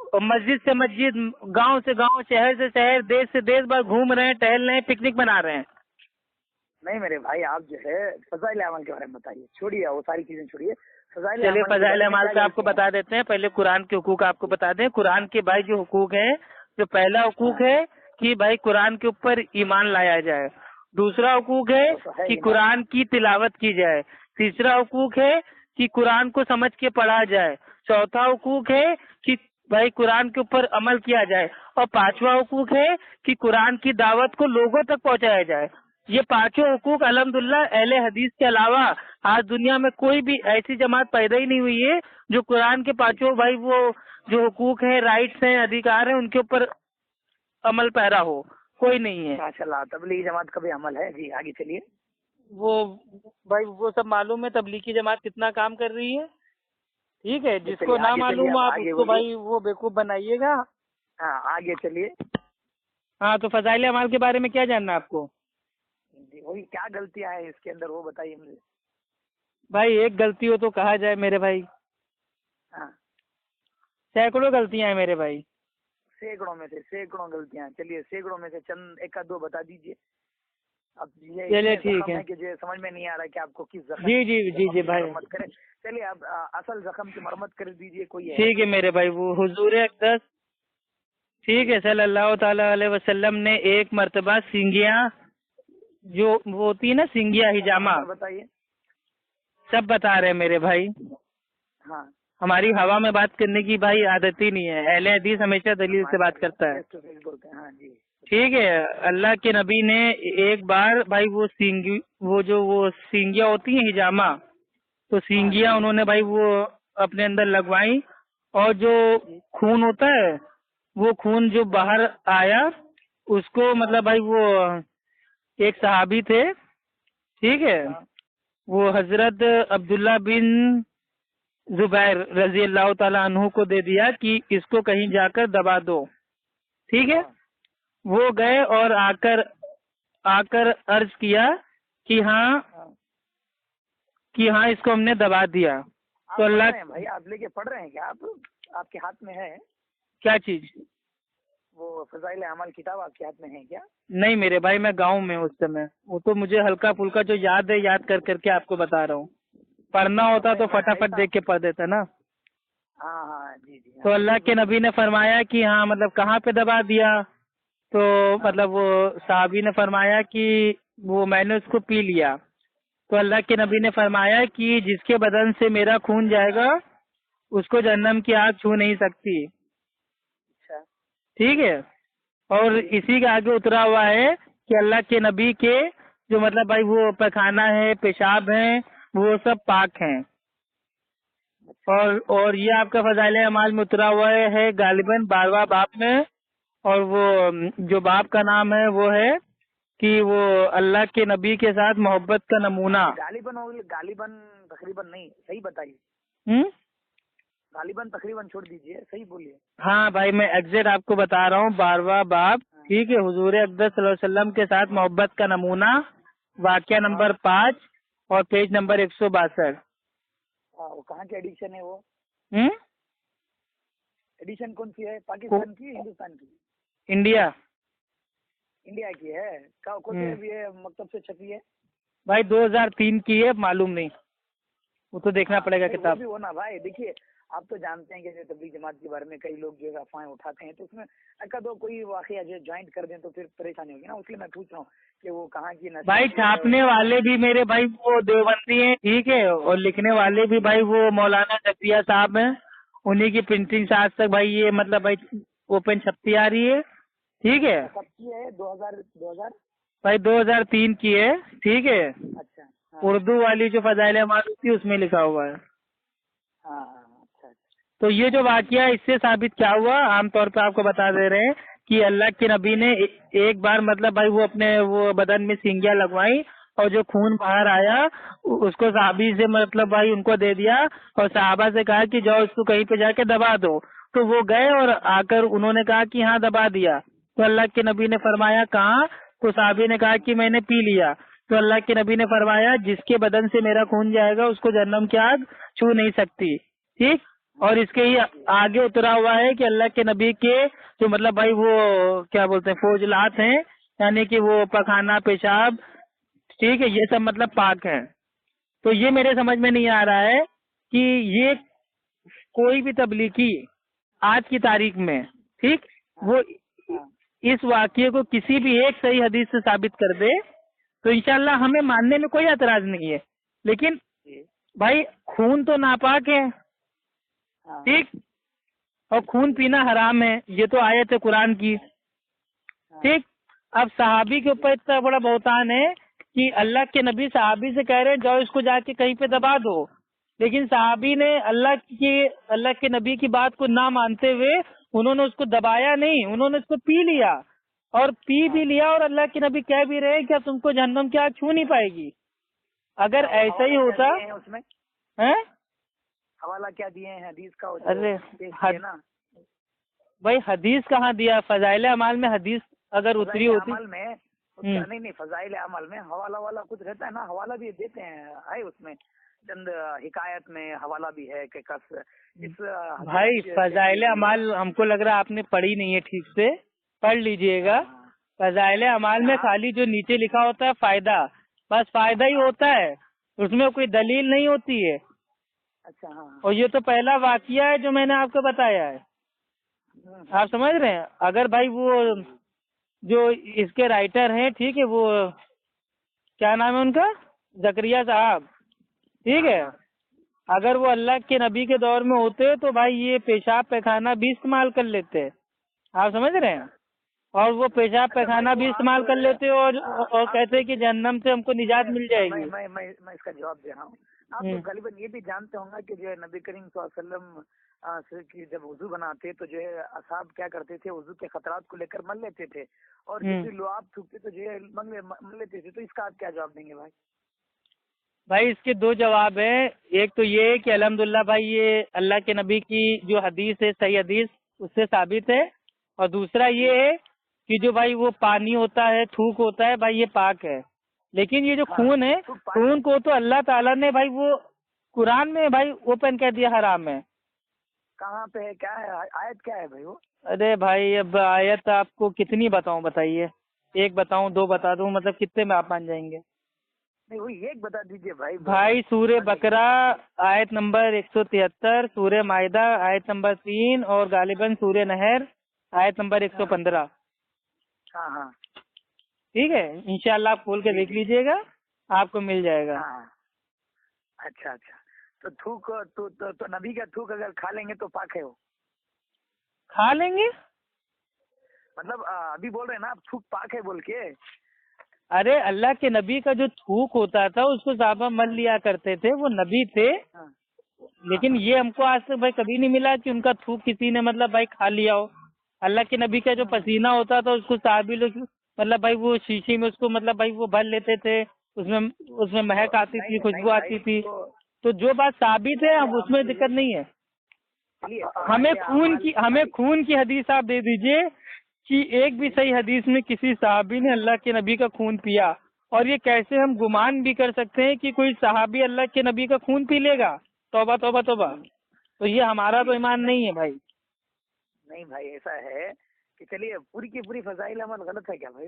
और मस्जिद से मस्जिद, गांव से गांव, शहर से शहर, देश से देश भर घूम रहे हैं, टहल रहे हैं, पिकनिक मना रहे हैं। नहीं मेरे भाई, आप जो है फजाइल अमल के बारे में बताइए, छोड़िए वो सारी चीजें छोड़िए। चलिए फजाइल अमल पे आपको बता देते हैं। पहले कुरान के हुकूक आपको बता दें। कुरान के भाई जो हुकूक है, जो पहला हुकूक है कि भाई कुरान के ऊपर ईमान लाया जाए। दूसरा हुकूक है कि कुरान की तिलावत की जाए। तीसरा हुकूक है कि कुरान को समझ के पढ़ा जाए। चौथा हुकूक है कि भाई कुरान के ऊपर अमल किया जाए। और पांचवा हुकूक है कि कुरान की दावत को लोगों तक पहुंचाया जाए। ये पांचों हुकूक अल्हम्दुलिल्लाह अहले हदीस के अलावा आज दुनिया में कोई भी ऐसी जमात पैदा ही नहीं हुई है जो कुरान के पांचों भाई वो जो हुकूक है, राइट्स हैं, अधिकार हैं, उनके ऊपर अमल पैरा हो, कोई नहीं है। माशाल्लाह तबलीगी जमात का भी अमल है जी। आगे चलिए। वो भाई वो सब मालूम है तबलीगी जमात कितना काम कर रही है, ठीक है। जिसको ना मालूम हो आप उसको भाई वो बेवकूफ बनाइएगा। हाँ आगे चलिए। हाँ तो फजाइल अमाल के बारे में क्या जानना है आपको? वही क्या गलतियां हैं इसके अंदर वो बताइए मुझे। भाई एक गलती हो तो कहा जाए मेरे भाई, हाँ, सैकड़ों गलतियां हैं मेरे भाई। सैकड़ों में से सैकड़ों गलतियां, चलिए सैकड़ों में से चंद एक का दो बता दीजिए। अब ये चलिए इतने ठीक जख्म है। है कि जो समझ में नहीं आ रहा है कि आपको किस जख्म जी जी जी जख्म जी की भाई, मरम्मत करें। चलिए अब असल जख्म की मरम्मत कर दीजिए, कोई है ठीक है तो। मेरे भाई। वो हुजूर अक़दस, ठीक है, सल्लल्लाहु ताला अलैहि वसल्लम ने एक मर्तबा सिंगियां, जो वो होती है ना सिंगिया हिजामा, नंबर बताइए। सब बता रहे हैं मेरे भाई। हाँ, हमारी हवा में बात करने की भाई आदत ही नहीं है, अहले हदीस हमेशा दलील से बात करता है। फेस टू फेस बोलते हैं। हाँ जी, ठीक है, अल्लाह के नबी ने एक बार भाई वो जो वो सींगिया होती है हिजामा, तो हाँ सींगिया जी, उन्होंने भाई वो अपने अंदर लगवाई, और जो खून होता है वो खून जो बाहर आया, उसको मतलब भाई वो एक सहाबी थे, ठीक है, हाँ, वो हजरत अब्दुल्ला बिन जुबैर रजी अल्लाह ताला अन्हु को दे दिया कि इसको कहीं जाकर दबा दो। ठीक है, हाँ, वो गए और आकर आकर अर्ज किया कि हाँ, हाँ। कि हाँ इसको हमने दबा दिया। आप तो पढ़ अल्लाह, रहे हैं भाई, आप लेके पढ़ रहे हैं क्या? आप आपके हाथ में है क्या चीज? वो फजाइल अमल किताब, आपके हाथ में है क्या? नहीं मेरे भाई, मैं गांव में हूँ उस समय, वो तो मुझे हल्का फुल्का जो याद है याद कर करके आपको बता रहा हूँ। पढ़ना होता तो मैं फटाफट ऐसा, देख के पढ़ देता ना। हाँ हाँ जी जी, तो हाँ अल्लाह बिल्कुल के बिल्कुल। नबी ने फरमाया कि हाँ मतलब कहाँ पे दबा दिया, तो मतलब वो साहबी ने फरमाया कि वो मैंने उसको पी लिया। तो अल्लाह के नबी ने फरमाया कि जिसके बदन से मेरा खून जाएगा उसको जहन्नम की आग छू नहीं सकती। अच्छा ठीक है, और जी, इसी के आगे उतरा हुआ है कि अल्लाह के नबी के जो मतलब भाई वो पैखाना है, पेशाब है, वो सब पाक हैं। अच्छा और ये आपका फजाइल अमाल में उतरा हुआ है गालिबन 12वां बाब में, और वो जो बाब का नाम है वो है कि वो अल्लाह के नबी के साथ मोहब्बत का नमूना। गालिबन और गालिबन तकरीबन नहीं, सही बताइए। हम्म, गालिबन तकरीबन छोड़ दीजिए, सही बोलिए। हाँ भाई मैं एग्जैक्ट आपको बता रहा हूँ, 12वां बाब, हाँ ठीक है, हुजूर अक़दस सल्लल्लाहु अलैहि वसल्लम के साथ मोहब्बत का नमूना, वाक्य हाँ, नंबर 5 और पेज नंबर 162। वो कहाँ की एडिशन है वो? हम्म, एडिशन कौन सी है, को- पाकिस्तान की, हिंदुस्तान की? इंडिया। इंडिया की है। कौन से भी है, मकतब से छपी है? भाई 2003 की है, मालूम नहीं, वो तो देखना हाँ पड़ेगा नहीं, वो किताब। भी होना भाई। देखिए, आप तो जानते हैं कि जो तबलीग जमात के बारे में कई लोग जो है अफवाहें उठाते हैं, तो उसमें एक दो कोई वाकया जो ज्वाइंट कर दें तो फिर परेशानी होगी ना, इसलिए मैं पूछ रहा हूँ कि वो कहाँ की भाई नस्ल की है। छापने वाले भी मेरे भाई वो देवबंदी हैं, ठीक है, और लिखने वाले भी भाई वो मौलाना जकिया साहब हैं, उन्हीं की प्रिंटिंग से आज तक भाई ये मतलब भाई ओपन छपती आ रही है। ठीक है कब की है? 2000? भाई, 2003 की है, ठीक है। अच्छा, हाँ उर्दू वाली जो फजाइल मालूम थी उसमें लिखा हुआ है। हाँ हाँ, अच्छा अच्छा। तो ये जो वाकया है, इससे साबित क्या हुआ, आमतौर पे आपको बता दे रहे हैं कि अल्लाह के नबी ने एक बार मतलब भाई वो अपने वो बदन में सिंगिया लगवाई, और जो खून बाहर आया उसको साहबी से मतलब भाई उनको दे दिया, और साहबा से कहा कि जाओ इसको कहीं पे जाके दबा दो। तो वो गए और आकर उन्होंने कहा कि हाँ दबा दिया। तो अल्लाह के नबी ने फरमाया कहाँ? तो साहबी ने कहा कि मैंने पी लिया। तो अल्लाह के नबी ने फरमाया जिसके बदन से मेरा खून जाएगा उसको जहन्नम की आग छू नहीं सकती। ठीक, और इसके ही आगे उतरा हुआ है कि अल्लाह के नबी के जो मतलब भाई वो क्या बोलते हैं फौजलात हैं, यानी कि वो पखाना पेशाब, ठीक है, ये सब मतलब पाक है। तो ये मेरे समझ में नहीं आ रहा है कि ये कोई भी तबलीगी आज की तारीख में, ठीक, हाँ वो हाँ इस वाक्य को किसी भी एक सही हदीस से साबित कर दे तो इंशाल्लाह हमें मानने में कोई एतराज नहीं है। लेकिन जी, भाई खून तो नापाक है, हाँ ठीक, और खून पीना हराम है, ये तो आयत है कुरान की। हाँ ठीक, अब सहाबी के ऊपर इतना बड़ा बहुतान है कि अल्लाह के नबी सहाबी से कह रहे हैं जाओ इसको जाके कहीं पे दबा दो, लेकिन सहाबी ने अल्लाह के नबी की बात को ना मानते हुए उन्होंने उसको दबाया नहीं, उन्होंने उसको पी लिया, और पी भी लिया, और अल्लाह के नबी कह भी रहे हैं कि अब तुमको जहन्नम की आग छू नहीं पाएगी। अगर ऐसा ही हवाला क्या होता दिए हैं उसमें? है, हवाला क्या दिए हैं हदीस का, वो जो अरे पेश किए ना? भाई हदीस कहाँ दिया, फजाइल अमाल में हदीस अगर उतरी फजाइल होती। अमल में उसका नहीं नहीं, फजाइल अमल में हवाला वाला कुछ रहता है ना, हवाला भी देते हैं, है उसमें चंद हिकायत में हवाला भी है कि कस इस भाई फजाइल अमाल हमको लग रहा है आपने पढ़ी नहीं है ठीक से, पढ़ लीजिएगा। फजाइल अमाल में खाली जो नीचे लिखा होता है फायदा, बस फायदा ही होता है, उसमें कोई दलील नहीं होती है। अच्छा हाँ। और ये तो पहला वाकया है जो मैंने आपको बताया है, आप समझ रहे हैं। अगर भाई वो जो इसके राइटर हैं, ठीक है, वो क्या नाम है उनका, जकरिया साहब, ठीक है, अगर वो अल्लाह के नबी के दौर में होते तो भाई ये पेशाब पैखाना भी इस्तेमाल कर लेते, आप समझ रहे हैं। और वो पेशाब पैखाना भी इस्तेमाल कर लेते और कहते कि जहन्नम से हमको निजात मिल जाएगी। मैं इसका जवाब दे रहा हूँ। आप तो गलीबन ये भी जानते होंगे कि जो है नबी करीम सल्लल्लाहु अलैहि वसल्लम की जब वुजू बनाते तो जो है असहाब क्या करते थे, वुजू के खतरात को लेकर मल लेते थे, और जब लुआब थूकते तो जो है मल लेते थे। तो इसका आप क्या जवाब देंगे भाई? भाई इसके दो जवाब हैं। एक तो ये है कि अल्हम्दुलिल्लाह भाई ये अल्लाह के नबी की जो हदीस है, सही हदीस, उससे साबित है। और दूसरा ये है कि जो भाई वो पानी होता है, थूक होता है, भाई ये पाक है। लेकिन ये जो खून है, खून को तो अल्लाह ताला ने भाई वो कुरान में भाई ओपन कर दिया हराम है। कहाँ पे है, क्या है आयत, क्या है भाई वो? अरे भाई अब आयत आपको कितनी बताऊं, बताइए, एक बताऊं, दो बता दूं, मतलब कितने में आप मान जाएंगे? नहीं वही एक बता दीजिए भाई। भाई सूर्य बकरा आयत नंबर 173, सूर्य मायदा आयत नंबर 3, और गालिबन सूर्य नहर आयत नंबर 115। हाँ हाँ ठीक है, इंशाल्लाह आप खोल के देख लीजिएगा, आपको मिल जाएगा। हाँ। अच्छा अच्छा, तो थूक तो नबी का थूक अगर खा लेंगे तो पाक है वो? खा लेंगे? मतलब अभी बोल रहे हैं ना आप थूक पाक है बोल के? अरे अल्लाह के नबी का जो थूक होता था उसको साहबा मल लिया करते थे, वो नबी थे। हाँ। लेकिन ये हमको आज तक भाई कभी नहीं मिला कि उनका थूक किसी ने मतलब भाई खा लिया हो। अल्लाह के नबी का जो पसीना होता था उसको साहबी लोग मतलब भाई वो शीशी में उसको मतलब भाई वो भर लेते थे, उसमें उसमें महक आती थी, खुशबू आती थी। तो जो बात साबित है अब उसमें दिक्कत नहीं है। हमें खून की हदीस आप दे दीजिए कि एक भी सही हदीस में किसी सहाबी ने अल्लाह के नबी का खून पिया। और ये कैसे हम गुमान भी कर सकते हैं कि कोई सहाबी अल्लाह के नबी का खून पी लेगा? तौबा तौबा तौबा। तो ये हमारा तो ईमान नहीं है भाई। नहीं भाई ऐसा है कि चलिए पूरी की पूरी फजाइल अमल गलत है क्या भाई?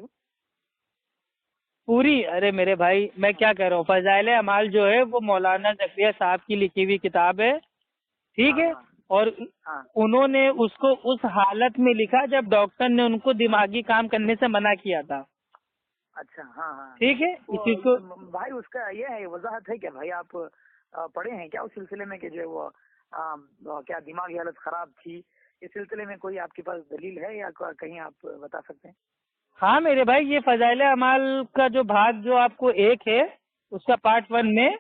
पूरी? अरे मेरे भाई मैं क्या कह रहा हूँ, फजाइल अमाल जो है वो मौलाना जकरिया साहब की लिखी हुई किताब है, ठीक है। और उन्होंने उसको उस हालत में लिखा जब डॉक्टर ने उनको दिमागी काम करने से मना किया था। अच्छा हाँ हाँ ठीक है, इस चीज को भाई उसका ये है, वजाहत है क्या भाई? आप पढ़े हैं क्या उस सिलसिले में कि जो वो क्या दिमागी हालत खराब थी? इस सिलसिले में कोई आपके पास दलील है या कहीं आप बता सकते हैं? हाँ मेरे भाई, ये फजाइल अमाल का जो भाग जो आपको एक है उसका पार्ट 1 में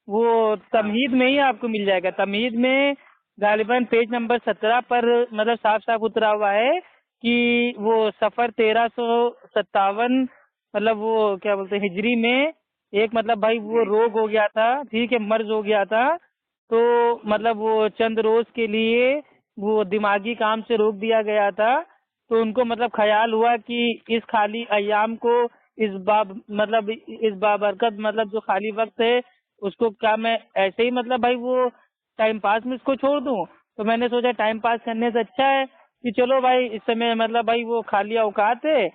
वो तमहीद में ही आपको मिल जाएगा। तमहीद में गालिबन पेज नंबर 17 पर मतलब साफ साफ उतरा हुआ है कि वो सफर 1357 मतलब वो क्या बोलते हैं हिजरी में एक मतलब भाई वो रोग हो गया था, ठीक है, मर्ज हो गया था। तो मतलब वो चंद रोज के लिए वो दिमागी काम से रोक दिया गया था। तो उनको मतलब ख्याल हुआ कि इस खाली अयाम को इस बाबरकत मतलब जो खाली वक्त है उसको क्या मैं ऐसे ही मतलब भाई वो टाइम पास में इसको छोड़ दूं। तो मैंने सोचा टाइम पास करने से अच्छा है कि चलो भाई इस समय मतलब भाई वो खाली औकात है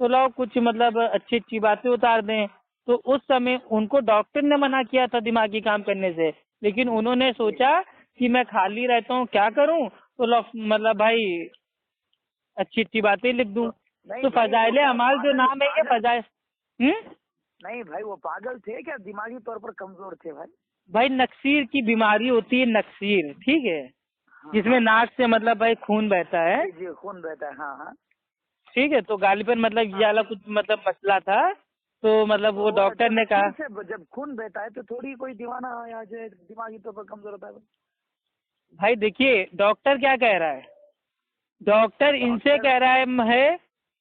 तो लाओ कुछ मतलब अच्छी अच्छी बातें उतार दें। तो उस समय उनको डॉक्टर ने मना किया था दिमागी काम करने से, लेकिन उन्होंने सोचा कि मैं खाली रहता हूँ क्या करूँ, तो लो मतलब भाई अच्छी अच्छी बातें लिख दूं। तो फजाइल अमाल जो नाम है ये फजाइल नहीं भाई वो पागल थे क्या, दिमागी तौर पर कमजोर थे भाई? भाई नक्सीर की बीमारी होती है, नक्सीर, ठीक है, जिसमें नाक से मतलब भाई खून बहता है। जी खून बहता है, हाँ हाँ ठीक है, तो गालिबन मतलब ये वाला कुछ मतलब मसला था। तो मतलब वो डॉक्टर ने कहा जब खून बहता है तो थोड़ी कोई दीवाना या जो दिमागी तौर पर कमजोर होता है भाई देखिए डॉक्टर क्या कह रहा है, डॉक्टर इनसे कह रहा है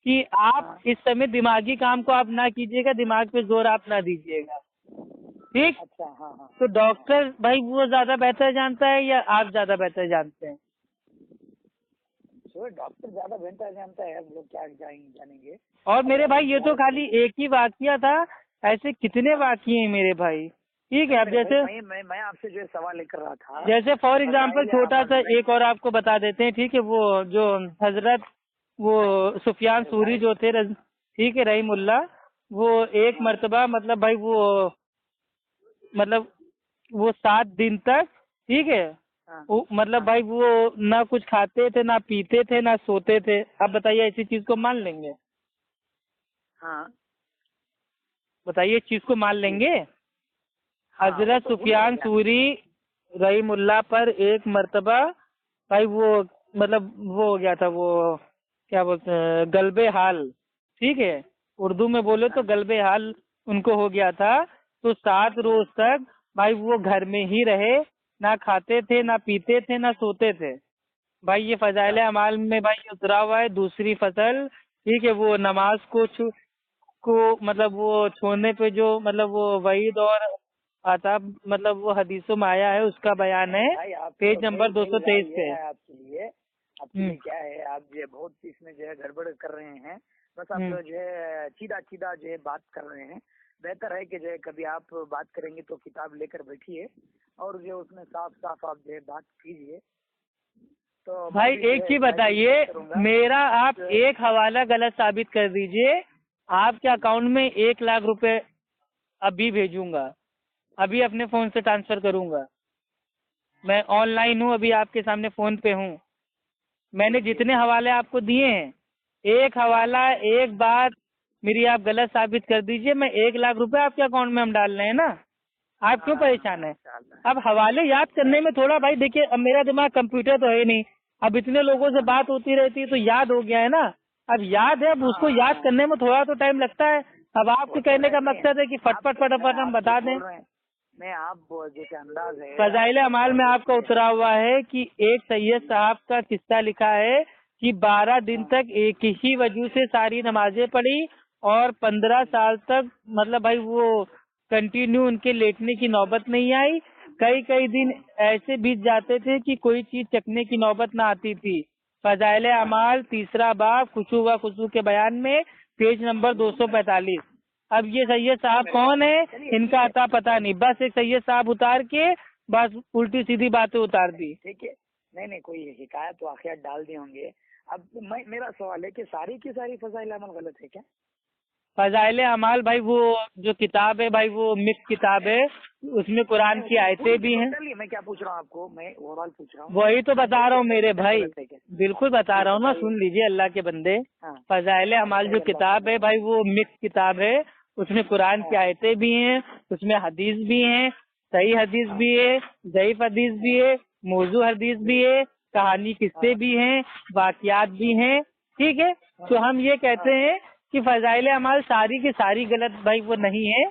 कि आप इस समय दिमागी काम को आप ना कीजिएगा, दिमाग पे जोर आप ना दीजिएगा, ठीक। अच्छा हाँ हाँ। तो डॉक्टर भाई वो ज्यादा बेहतर जानता है या आप ज्यादा बेहतर जानते हैं? डॉक्टर ज्यादा बेहतर जानता है, हम लोग क्या जानेंगे। और मेरे भाई ये तो खाली एक ही वाकया था, ऐसे कितने वाकये हैं मेरे भाई ठीक है। अब जैसे मैं आपसे जो सवाल लेकर रहा था, जैसे फॉर एग्जाम्पल छोटा सा एक और आपको बता देते हैं, ठीक है। वो जो हजरत वो सुफियान सूरी जो थे, ठीक है, रहीमुल्लाह, वो एक मर्तबा मतलब भाई वो 7 दिन तक, ठीक है, वो मतलब भाई वो ना कुछ खाते थे, ना पीते थे, ना सोते थे। आप बताइए ऐसी चीज को मान लेंगे? हाँ बताइए इस चीज को मान लेंगे? हजरत सुफियान सूरी रहीमुल्लाह पर एक मर्तबा भाई वो मतलब वो हो गया था, वो क्या बोलते हैं, गलबे हाल, ठीक है, उर्दू में बोले तो गलबे हाल उनको हो गया था। तो 7 रोज तक भाई वो घर में ही रहे, ना खाते थे, ना पीते थे, ना सोते थे। भाई ये फजाइल अमाल में भाई उतरा हुआ है। दूसरी फसल, ठीक है, वो नमाज को मतलब वो छोड़ने पे जो मतलब वो वईद और आता मतलब वो हदीसों में आया है, उसका बयान है पेज नंबर 223 पे। आपके लिए क्या है, आप जो है बहुत इसमें जो है गड़बड़ कर रहे हैं। बस आप जो है सीधा जो है बात कर रहे हैं। बेहतर है कि जो है कभी आप बात करेंगे तो किताब लेकर बैठिए और जो उसमें साफ साफ आप जो है बात कीजिए। तो भाई एक चीज बताइए, मेरा आप एक हवाला गलत साबित कर दीजिए, आपके अकाउंट में 1 लाख रुपए अभी भेजूंगा, अभी अपने फोन से ट्रांसफर करूंगा। मैं ऑनलाइन हूँ, अभी आपके सामने फोन पे हूँ। मैंने जितने हवाले आपको दिए हैं, एक हवाला एक बात मेरी आप गलत साबित कर दीजिए, मैं 1 लाख रुपए आपके अकाउंट में हम डाल रहे हैं ना। आप क्यों परेशान है? अब हवाले याद करने में थोड़ा भाई देखिए, अब मेरा दिमाग कंप्यूटर तो है नहीं, अब इतने लोगों से बात होती रहती है तो याद हो गया है ना। अब याद है, अब उसको याद करने में थोड़ा तो टाइम लगता है। अब आपके कहने का मकसद है कि फटफट हम बता दें। मैं आप जैसे अंदाज है फजाइल अमाल में आपका उतरा हुआ है कि एक सैयद साहब का किस्सा लिखा है कि 12 दिन तक एक ही वजह से सारी नमाजें पढ़ी और 15 साल तक मतलब भाई वो कंटिन्यू उनके लेटने की नौबत नहीं आई। कई दिन ऐसे बीत जाते थे कि कोई चीज चखने की नौबत ना आती थी। फजाइल अमाल 3रा बाब खुशू व खुशू के बयान में पेज नंबर 245। अब ये सैयद साहब कौन है, इनका अता पता नहीं, बस एक सैयद साहब उतार के बस उल्टी सीधी बातें उतार दी। ठीक है, नहीं कोई हिकायत तो आखिर डाल दिए होंगे। अब मेरा सवाल है कि सारी की सारी फजाइल अमल गलत है क्या? फजाइल अमाल भाई वो जो किताब है भाई वो मिक्स किताब है, उसमें कुरान की आयतें भी हैं। मैं क्या पूछ रहा हूँ आपको, मैं ओवरऑल पूछ रहा हूँ। वही तो बता रहा हूँ मेरे भाई, बिल्कुल बता रहा हूँ ना, सुन लीजिए अल्लाह के बंदे। फजाइल अमाल जो किताब है भाई वो मिक्स किताब है, उसमें कुरान की आयतें भी हैं, उसमें हदीस भी हैं, सही हदीस भी है, ज़ईफ हदीस भी है, मौजू हदीस भी है, कहानी किस्से भी हैं, वाकयात भी हैं, ठीक है। तो हम ये कहते हैं कि फजाइल अमाल सारी की सारी गलत भाई वो नहीं है,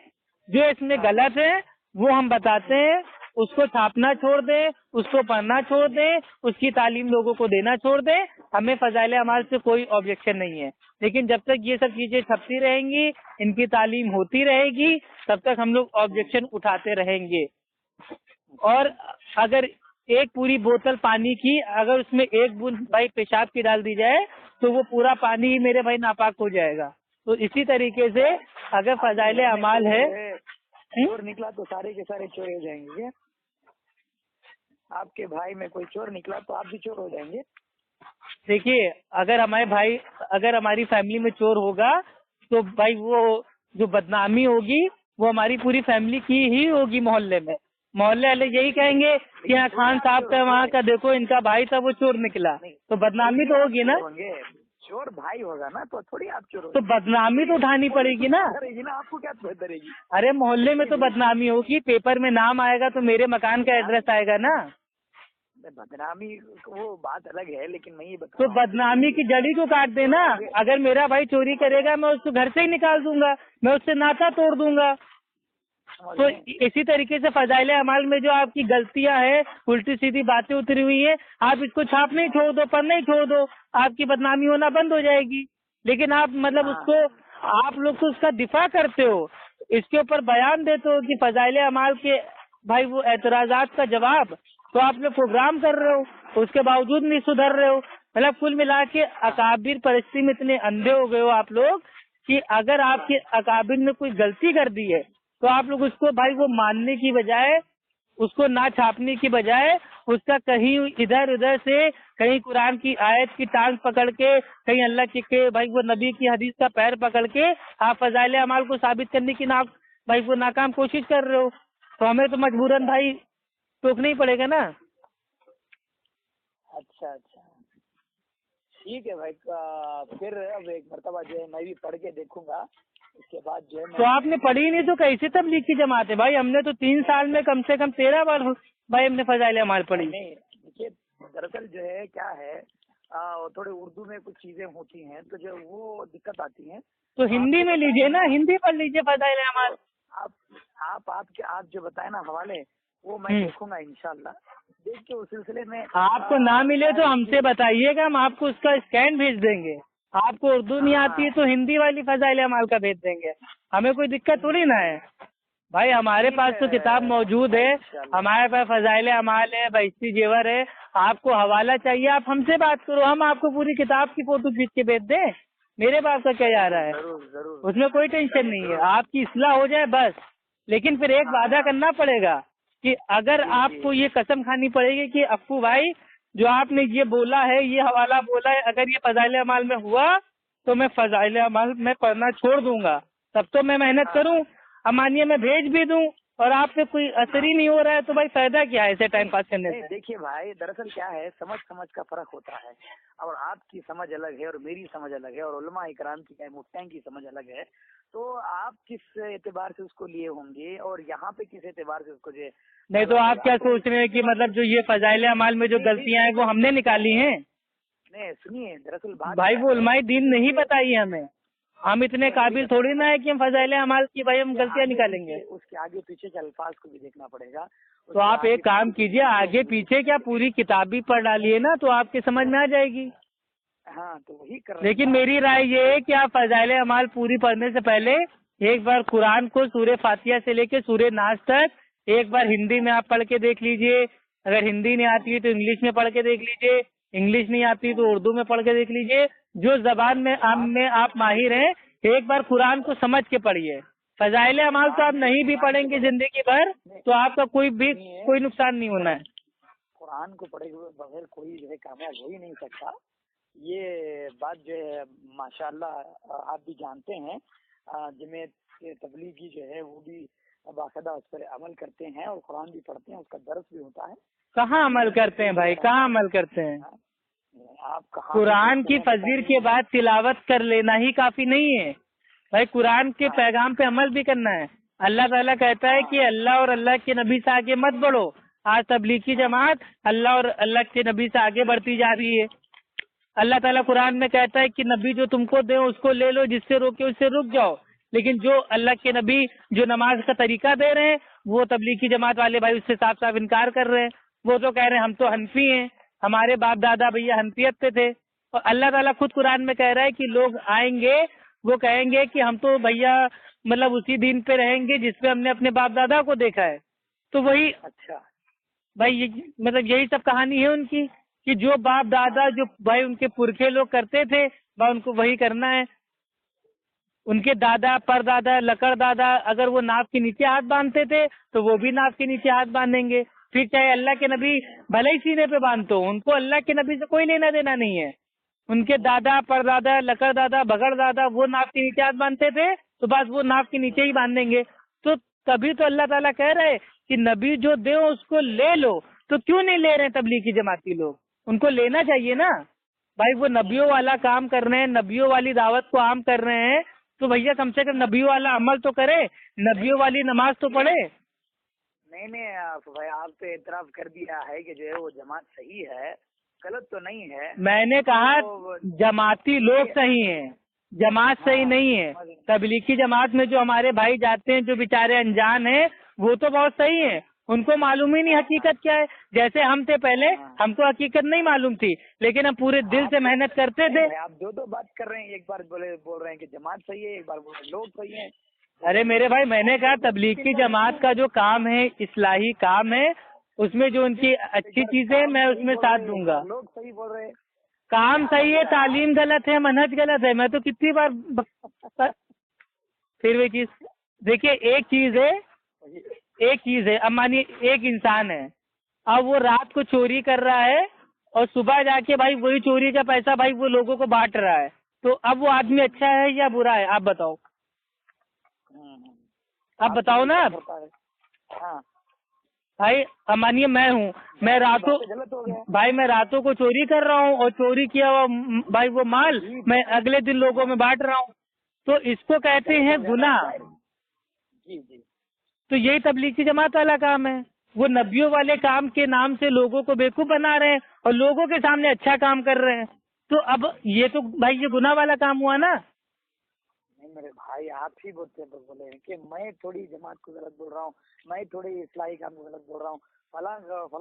जो इसमें गलत है वो हम बताते हैं, उसको छापना छोड़ दें, उसको पढ़ना छोड़ दें, उसकी तालीम लोगों को देना छोड़ दें, हमें फजाइल अमाल से कोई ऑब्जेक्शन नहीं है। लेकिन जब तक ये सब चीजें छपती रहेंगी, इनकी तालीम होती रहेगी, तब तक हम लोग ऑब्जेक्शन उठाते रहेंगे। और अगर एक पूरी बोतल पानी की अगर उसमें 1 बूंद भाई पेशाब की डाल दी जाए तो वो पूरा पानी ही मेरे भाई नापाक हो जाएगा। तो इसी तरीके से अगर फजाइल अमाल है, चोर निकला तो सारे के सारे चोर हो जाएंगे। आपके भाई में कोई चोर निकला तो आप भी चोर हो जाएंगे। देखिए अगर हमारी फैमिली में चोर होगा तो भाई वो जो बदनामी होगी वो हमारी पूरी फैमिली की ही होगी। मोहल्ले वाले यही कहेंगे कि यहाँ खान साहब का वहाँ का देखो इनका भाई था वो चोर निकला, तो बदनामी तो होगी ना। चोर भाई होगा ना तो थोड़ी आप चोर तो बदनामी तो उठानी पड़ेगी ना। आपको क्या बेहतरेगी? अरे मोहल्ले में तो बदनामी होगी, पेपर में नाम आएगा तो मेरे मकान का एड्रेस आएगा ना। बदनामी वो बात अलग है, लेकिन मैं ये बता तो बदनामी की जड़ी को काट देना। अगर मेरा भाई चोरी करेगा मैं उसको घर से ही निकाल दूंगा, मैं उससे नाता तोड़ दूंगा। तो इसी तरीके से फजाइल अमाल में जो आपकी गलतियां हैं, उल्टी सीधी बातें उतरी हुई है, आप इसको छापने ही छोड़ दो, पढ़ने ही छोड़ दो, आपकी बदनामी होना बंद हो जाएगी। लेकिन आप मतलब उसको आप लोग तो उसका दिफा करते हो, इसके ऊपर बयान देते हो कि फजाइल अमाल के भाई वो एतराजात का जवाब, तो आप लोग प्रोग्राम कर रहे हो, उसके बावजूद नहीं सुधर रहे हो। मतलब कुल मिला के अकाबिर परिस्थिति में इतने अंधे हो गए हो आप लोग कि अगर आपके अकाबिर ने कोई गलती कर दी है तो आप लोग उसको भाई वो मानने की बजाय, उसको ना छापने की बजाय, उसका कहीं इधर उधर से कहीं कुरान की आयत की टांग पकड़ के, कहीं अल्लाह के भाई वो नबी की हदीस का पैर पकड़ के आप फजाइल अमाल को साबित करने की ना भाई वो नाकाम कोशिश कर रहे हो। तो हमें तो मजबूरन भाई टोकना ही पड़ेगा ना। अच्छा अच्छा, ठीक है भाई। फिर अब एक मरतबा जो है मैं भी पढ़ के देखूंगा, उसके बाद जो है तो मैं। आपने पढ़ी नहीं तो कैसे तबलीग की जमात है भाई? हमने तो 3 साल में कम से कम 13 बार भाई हमने फजाइल अमाल पढ़ी। नहीं देखिए, दरअसल जो है क्या है, थोड़े उर्दू में कुछ चीजें होती हैं तो जो वो दिक्कत आती हैं। तो हिंदी में लीजिए ना, हिंदी पढ़ लीजिए फजाइल अमाल। आप जो बताए ना हवाले, वो मैं देखूंगा इंशाल्लाह। देख के उस सिलसिले में आपको ना मिले तो हमसे बताइएगा, हम आपको उसका स्कैन भेज देंगे। आपको उर्दू नहीं आती है तो हिंदी वाली फजाइल अमाल का भेज देंगे, हमें कोई दिक्कत थोड़ी ना है भाई। हमारे पास तो किताब मौजूद है, हमारे पास फजाइल अमाल है, बहिश्ती जेवर है। आपको हवाला चाहिए, आप हमसे बात करो, हम आपको पूरी किताब की फोटो खींच के भेज दें। मेरे पास का क्या जा रहा है, उसमें कोई टेंशन नहीं है। आपकी इस्लाह हो जाए बस। लेकिन फिर एक वादा करना पड़ेगा कि अगर आपको ये कसम खानी पड़ेगी कि अप्पू भाई जो आपने ये बोला है, ये हवाला बोला है, अगर ये फजाइल अमाल में हुआ तो मैं फजाइल अमाल में पढ़ना छोड़ दूंगा। तब तो मैं मेहनत करूं। अब मानिए मैं भेज भी दूं और आप पे कोई असर ही नहीं हो रहा है तो भाई फायदा क्या है ऐसे टाइम पास करने से? देखिए भाई, दरअसल क्या है, समझ समझ का फर्क होता है। और आपकी समझ अलग है और मेरी समझ अलग है, और उलमा इकराम की, मुफ्तियां की समझ अलग है। तो आप किस एतबार से उसको लिए होंगे और यहाँ पे किस एतबार से उसको जो नहीं तो आप क्या सोच रहे हैं कि मतलब जो ये फजाइल अमाल में जो गलतियां हैं वो हमने निकाली हैं? नहीं सुनिए, दरअसल बात भाई वो उलमाए दीन नहीं बताई हमें। हम इतने काबिल थोड़ी ना है कि हम फजाइल अमाल की भाई हम गलतियां निकालेंगे। उसके आगे पीछे के अल्फाज को भी देखना पड़ेगा। तो आप एक काम कीजिए, आगे पीछे क्या पूरी किताब भी पढ़ डालिए ना, तो आपके समझ में आ जाएगी। हाँ तो वही कर। लेकिन मेरी राय ये है कि आप फजाइल अमाल पूरी पढ़ने से पहले एक बार कुरान को सूरे फातिहा से लेके सूरे नास तक एक बार हिंदी में आप पढ़ के देख लीजिए। अगर हिंदी नहीं आती है तो इंग्लिश में पढ़ के देख लीजिए, इंग्लिश नहीं आती तो उर्दू में पढ़ के देख लीजिए। जो जबान में आप माहिर हैं, एक बार कुरान को समझ के पढ़िए। फजाइल अमाल तो आप नहीं भी पढ़ेंगे जिंदगी भर तो आपका कोई नुकसान नहीं होना है। कुरान को पढ़े हुए बगैर कोई जो है कामयाब हो ही नहीं सकता। ये बात जो है माशाल्लाह आप भी जानते हैं। जमीयत तबलीगी जो है वो भी बाकायदा उस पर अमल करते हैं और कुरान भी पढ़ते हैं, उसका दर्स भी होता है। कहाँ अमल करते हैं भाई, कहाँ अमल करते हैं? आप कहाँ कुरान की फजीर के बाद तिलावत कर लेना ही काफी नहीं है भाई, कुरान के पैगाम पे अमल भी करना है। अल्लाह ताला कहता है कि अल्लाह और अल्लाह के नबी से आगे मत बढ़ो। आज तबलीगी जमात अल्लाह और अल्लाह के नबी से आगे बढ़ती जा रही है। अल्लाह ताला कुरान में कहता है कि नबी जो तुमको दे उसको ले लो, जिससे रोके उससे रुक जाओ। लेकिन जो अल्लाह के नबी जो नमाज का तरीका दे रहे हैं वो तबलीगी जमात वाले भाई उससे साफ साफ इनकार कर रहे हैं। वो तो कह रहे हैं हम तो हनफी हैं, हमारे बाप दादा भैया हनफियत पे थे। और अल्लाह ताला खुद कुरान में कह रहा है कि लोग आएंगे वो कहेंगे कि हम तो भैया मतलब उसी दिन पे रहेंगे जिसपे हमने अपने बाप दादा को देखा है। तो वही अच्छा भाई मतलब यही सब कहानी है उनकी कि जो बाप दादा जो भाई उनके पुरखे लोग करते थे भाई उनको वही करना है। उनके दादा परदादा लकड़ दादा अगर वो नाव के नीचे हाथ बांधते थे तो वो भी नाव के नीचे हाथ बांधेंगे। फिर चाहे अल्लाह के नबी भले ही सीने पे बांधते हो, उनको अल्लाह के नबी से कोई लेना देना नहीं है। उनके दादा परदादा लकड़ दादा बगड़ दादा वो नाव के नीचे हाथ बांधते थे तो बस वो नाव के नीचे ही बांधेंगे। तो तभी तो अल्लाह ताला कह रहे कि नबी जो दे उसको ले लो। तो क्यों नहीं ले रहे तबलीगी जमाती लोग? उनको लेना चाहिए ना भाई। वो नबियों वाला काम कर रहे हैं, नबियों वाली दावत को आम कर रहे हैं, तो भैया कम से कम नबियों वाला अमल तो करे, नबियों वाली नमाज तो पढ़े। नहीं भाई, आप तो एतराफ कर दिया है कि जो है वो जमात सही है, गलत तो नहीं है। मैंने कहा तो जमाती लोग सही हैं, जमात सही नहीं है। तबलीगी जमात में जो हमारे भाई जाते हैं जो बेचारे अनजान हैं वो तो बहुत सही हैं, उनको मालूम ही नहीं हकीकत क्या है। जैसे हम थे पहले, हमको हकीकत नहीं मालूम थी लेकिन हम पूरे दिल से मेहनत करते थे। आप दो बात कर रहे हैं, एक बार बोल रहे हैं कि जमात सही है, एक बार बोल रहे लोग सही हैं। अरे मेरे भाई, मैंने कहा तबलीगी जमात का जो काम है इस्लाही काम है, उसमें जो उनकी अच्छी चीजें है मैं उसमें साथ दूंगा। लोग सही बोल रहे हैं, काम सही है, तालीम गलत है, मनहज गलत है। मैं तो कितनी बार फिर वही चीज देखिए एक चीज है, अब मानिए एक इंसान है, अब वो रात को चोरी कर रहा है और सुबह जाके भाई वही चोरी का पैसा भाई वो लोगों को बांट रहा है, तो अब वो आदमी अच्छा है या बुरा है, आप बताओ। आप बताओ ना आप। हाँ भाई अब मानिए मैं हूँ, मैं रातों गलत हो गया। भाई मैं रातों को चोरी कर रहा हूँ और चोरी किया हुआ भाई वो माल मैं अगले दिन लोगों में बांट रहा हूँ, तो इसको कहते हैं गुनाह। जी जी। तो यही तबलीगी जमात वाला काम है, वो नबियों वाले काम के नाम से लोगों को बेवकूफ बना रहे हैं और लोगों के सामने अच्छा काम कर रहे हैं, तो अब ये तो भाई ये गुनाह वाला काम हुआ ना। नहीं मेरे भाई, आप ही बोले हैं कि मैं थोड़ी जमात को गलत बोल रहा हूँ, मैं थोड़ी इस्लाही काम को गलत बोल रहा हूँ, फला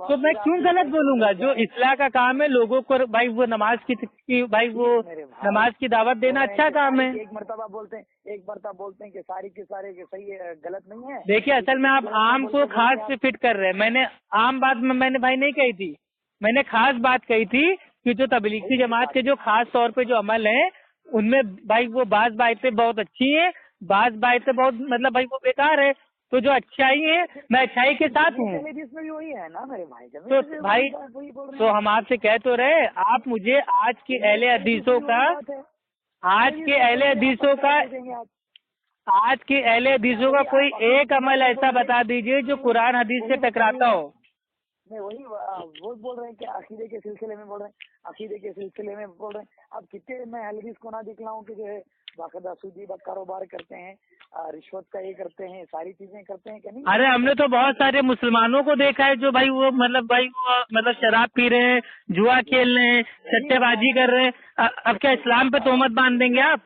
तो मैं क्यों गलत बोलूंगा? जो इस्लाह का काम है लोगों को भाई वो नमाज की भाई वो नमाज की दावत देना अच्छा काम है। एक मरतबा बोलते हैं कि सारी के सारे के सही गलत नहीं है। देखिए असल में आप आम को खास से फिट कर रहे हैं। मैंने आम बात मैंने भाई नहीं कही थी, मैंने खास बात कही थी कि जो तबलीगी जमात के जो खास तौर पे जो अमल है उनमें भाई वो बाज बातें बहुत अच्छी हैं, बाज बातें बहुत मतलब भाई वो बेकार है, तो जो अच्छाई है मैं अच्छाई के साथ हूँ। इसमें भी वही है ना मेरे भाई, तो भाई तो हम आपसे कह तो रहे, आप मुझे आज के अहले हदीसों का कोई एक अमल ऐसा बता दीजिए जो कुरान हदीस से टकराता हो। नहीं वही वो बोल रहे हैं कि अकीदे के सिलसिले में बोल रहे हैं, अब कितने मैं हदीस को ना दिखलाऊं कि जो है बाकायदा सूदी कारोबार करते हैं, रिश्वत का ये करते हैं, सारी चीजें करते हैं क्या नहीं? अरे हमने तो बहुत सारे मुसलमानों को देखा है जो भाई वो मतलब शराब पी रहे हैं, जुआ खेल रहे हैं, सट्टेबाजी कर रहे हैं। अब क्या इस्लाम पे तोहमत बांध देंगे आप?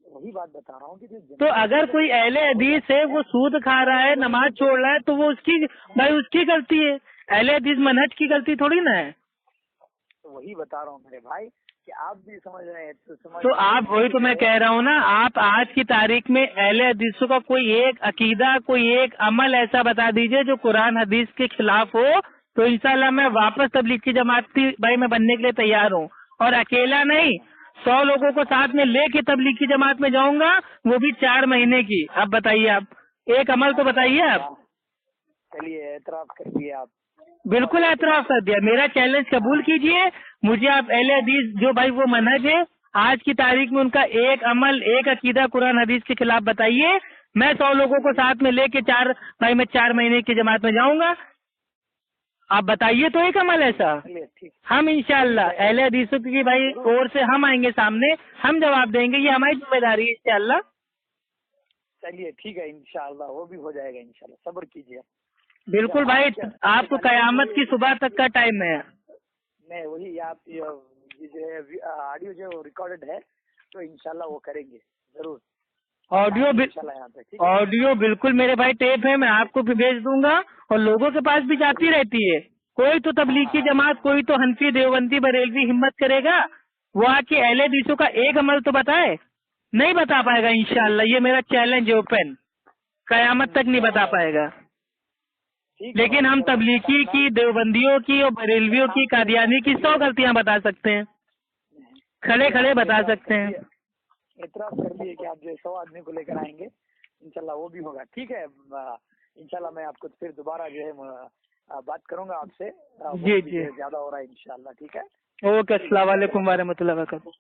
वही बात बता रहा हूँ कि तो अगर कोई अहले हदीस है वो सूद खा रहा है, नमाज छोड़ रहा है, तो वो उसकी गलती है। अहले हदीस मनहज की गलती थोड़ी ना है। तो वही बता रहा हूँ मेरे भाई कि आप भी समझ रहे हैं तो आप वही तो मैं कह रहा हूँ ना, आप आज की तारीख में अहले हदीसों का कोई एक अकीदा, कोई एक अमल ऐसा बता दीजिए जो कुरान हदीस के खिलाफ हो, तो इंशाल्लाह मैं वापस तबलीग की जमाती भाई मैं बनने के लिए तैयार हूँ, और अकेला नहीं 100 लोगों को साथ में लेके तबलीग की जमात में जाऊंगा, वो भी 4 महीने की। अब बताइए, आप एक अमल तो बताइए आप। चलिए एतराफ कर दिए आप। बिल्कुल एतराफ कर दिया, मेरा चैलेंज कबूल कीजिए। मुझे आप अहले हदीस जो भाई वो मनहज है आज की तारीख में उनका एक अमल, एक अकीदा कुरान हदीस के खिलाफ बताइए। मैं 100 लोगों को साथ में लेके मैं 4 महीने की जमात में जाऊंगा। आप बताइए तो एक अमल ऐसा। हम इंशाअल्लाह अहले हदीसों की भाई ओर से हम आएंगे सामने, हम जवाब देंगे, ये हमारी जिम्मेदारी है इंशाअल्लाह। चलिए ठीक है, इंशाअल्लाह वो भी हो जाएगा इंशाअल्लाह, सब्र कीजिए। बिल्कुल भाई, आपको कयामत की सुबह तक का टाइम है। नहीं वही आप ये जो है ऑडियो जो रिकॉर्डेड है तो इंशाल्लाह वो करेंगे जरूर। ऑडियो बिल्कुल मेरे भाई टेप है, मैं आपको भी भेज दूंगा और लोगों के पास भी जाती रहती है। कोई तो तबलीगी जमात, कोई तो हनफी, देवबंदी, बरेलवी हिम्मत करेगा वो आके अहले हदीसों का एक अमल तो बताए, नहीं बता पाएगा इंशाअल्लाह। ये मेरा चैलेंज है ओपन, कयामत तक नहीं बता पाएगा। लेकिन हम तबलीगी की, देवबंदियों की और बरेलवियों की, कादियानी की 100 गलतियां बता सकते हैं, खड़े खड़े बता सकते हैं। इतराफ कर दिए कि आप जो 100 आदमी को लेकर आएंगे इंशाल्लाह वो भी होगा। ठीक है, इंशाल्लाह मैं आपको फिर दोबारा जो है बात करूंगा आपसे। जी जी, ज्यादा हो रहा है इंशाल्लाह। ठीक है, ओके, अस्सलाम वालेकुम व रहमतुल्लाहि व बरकातहू।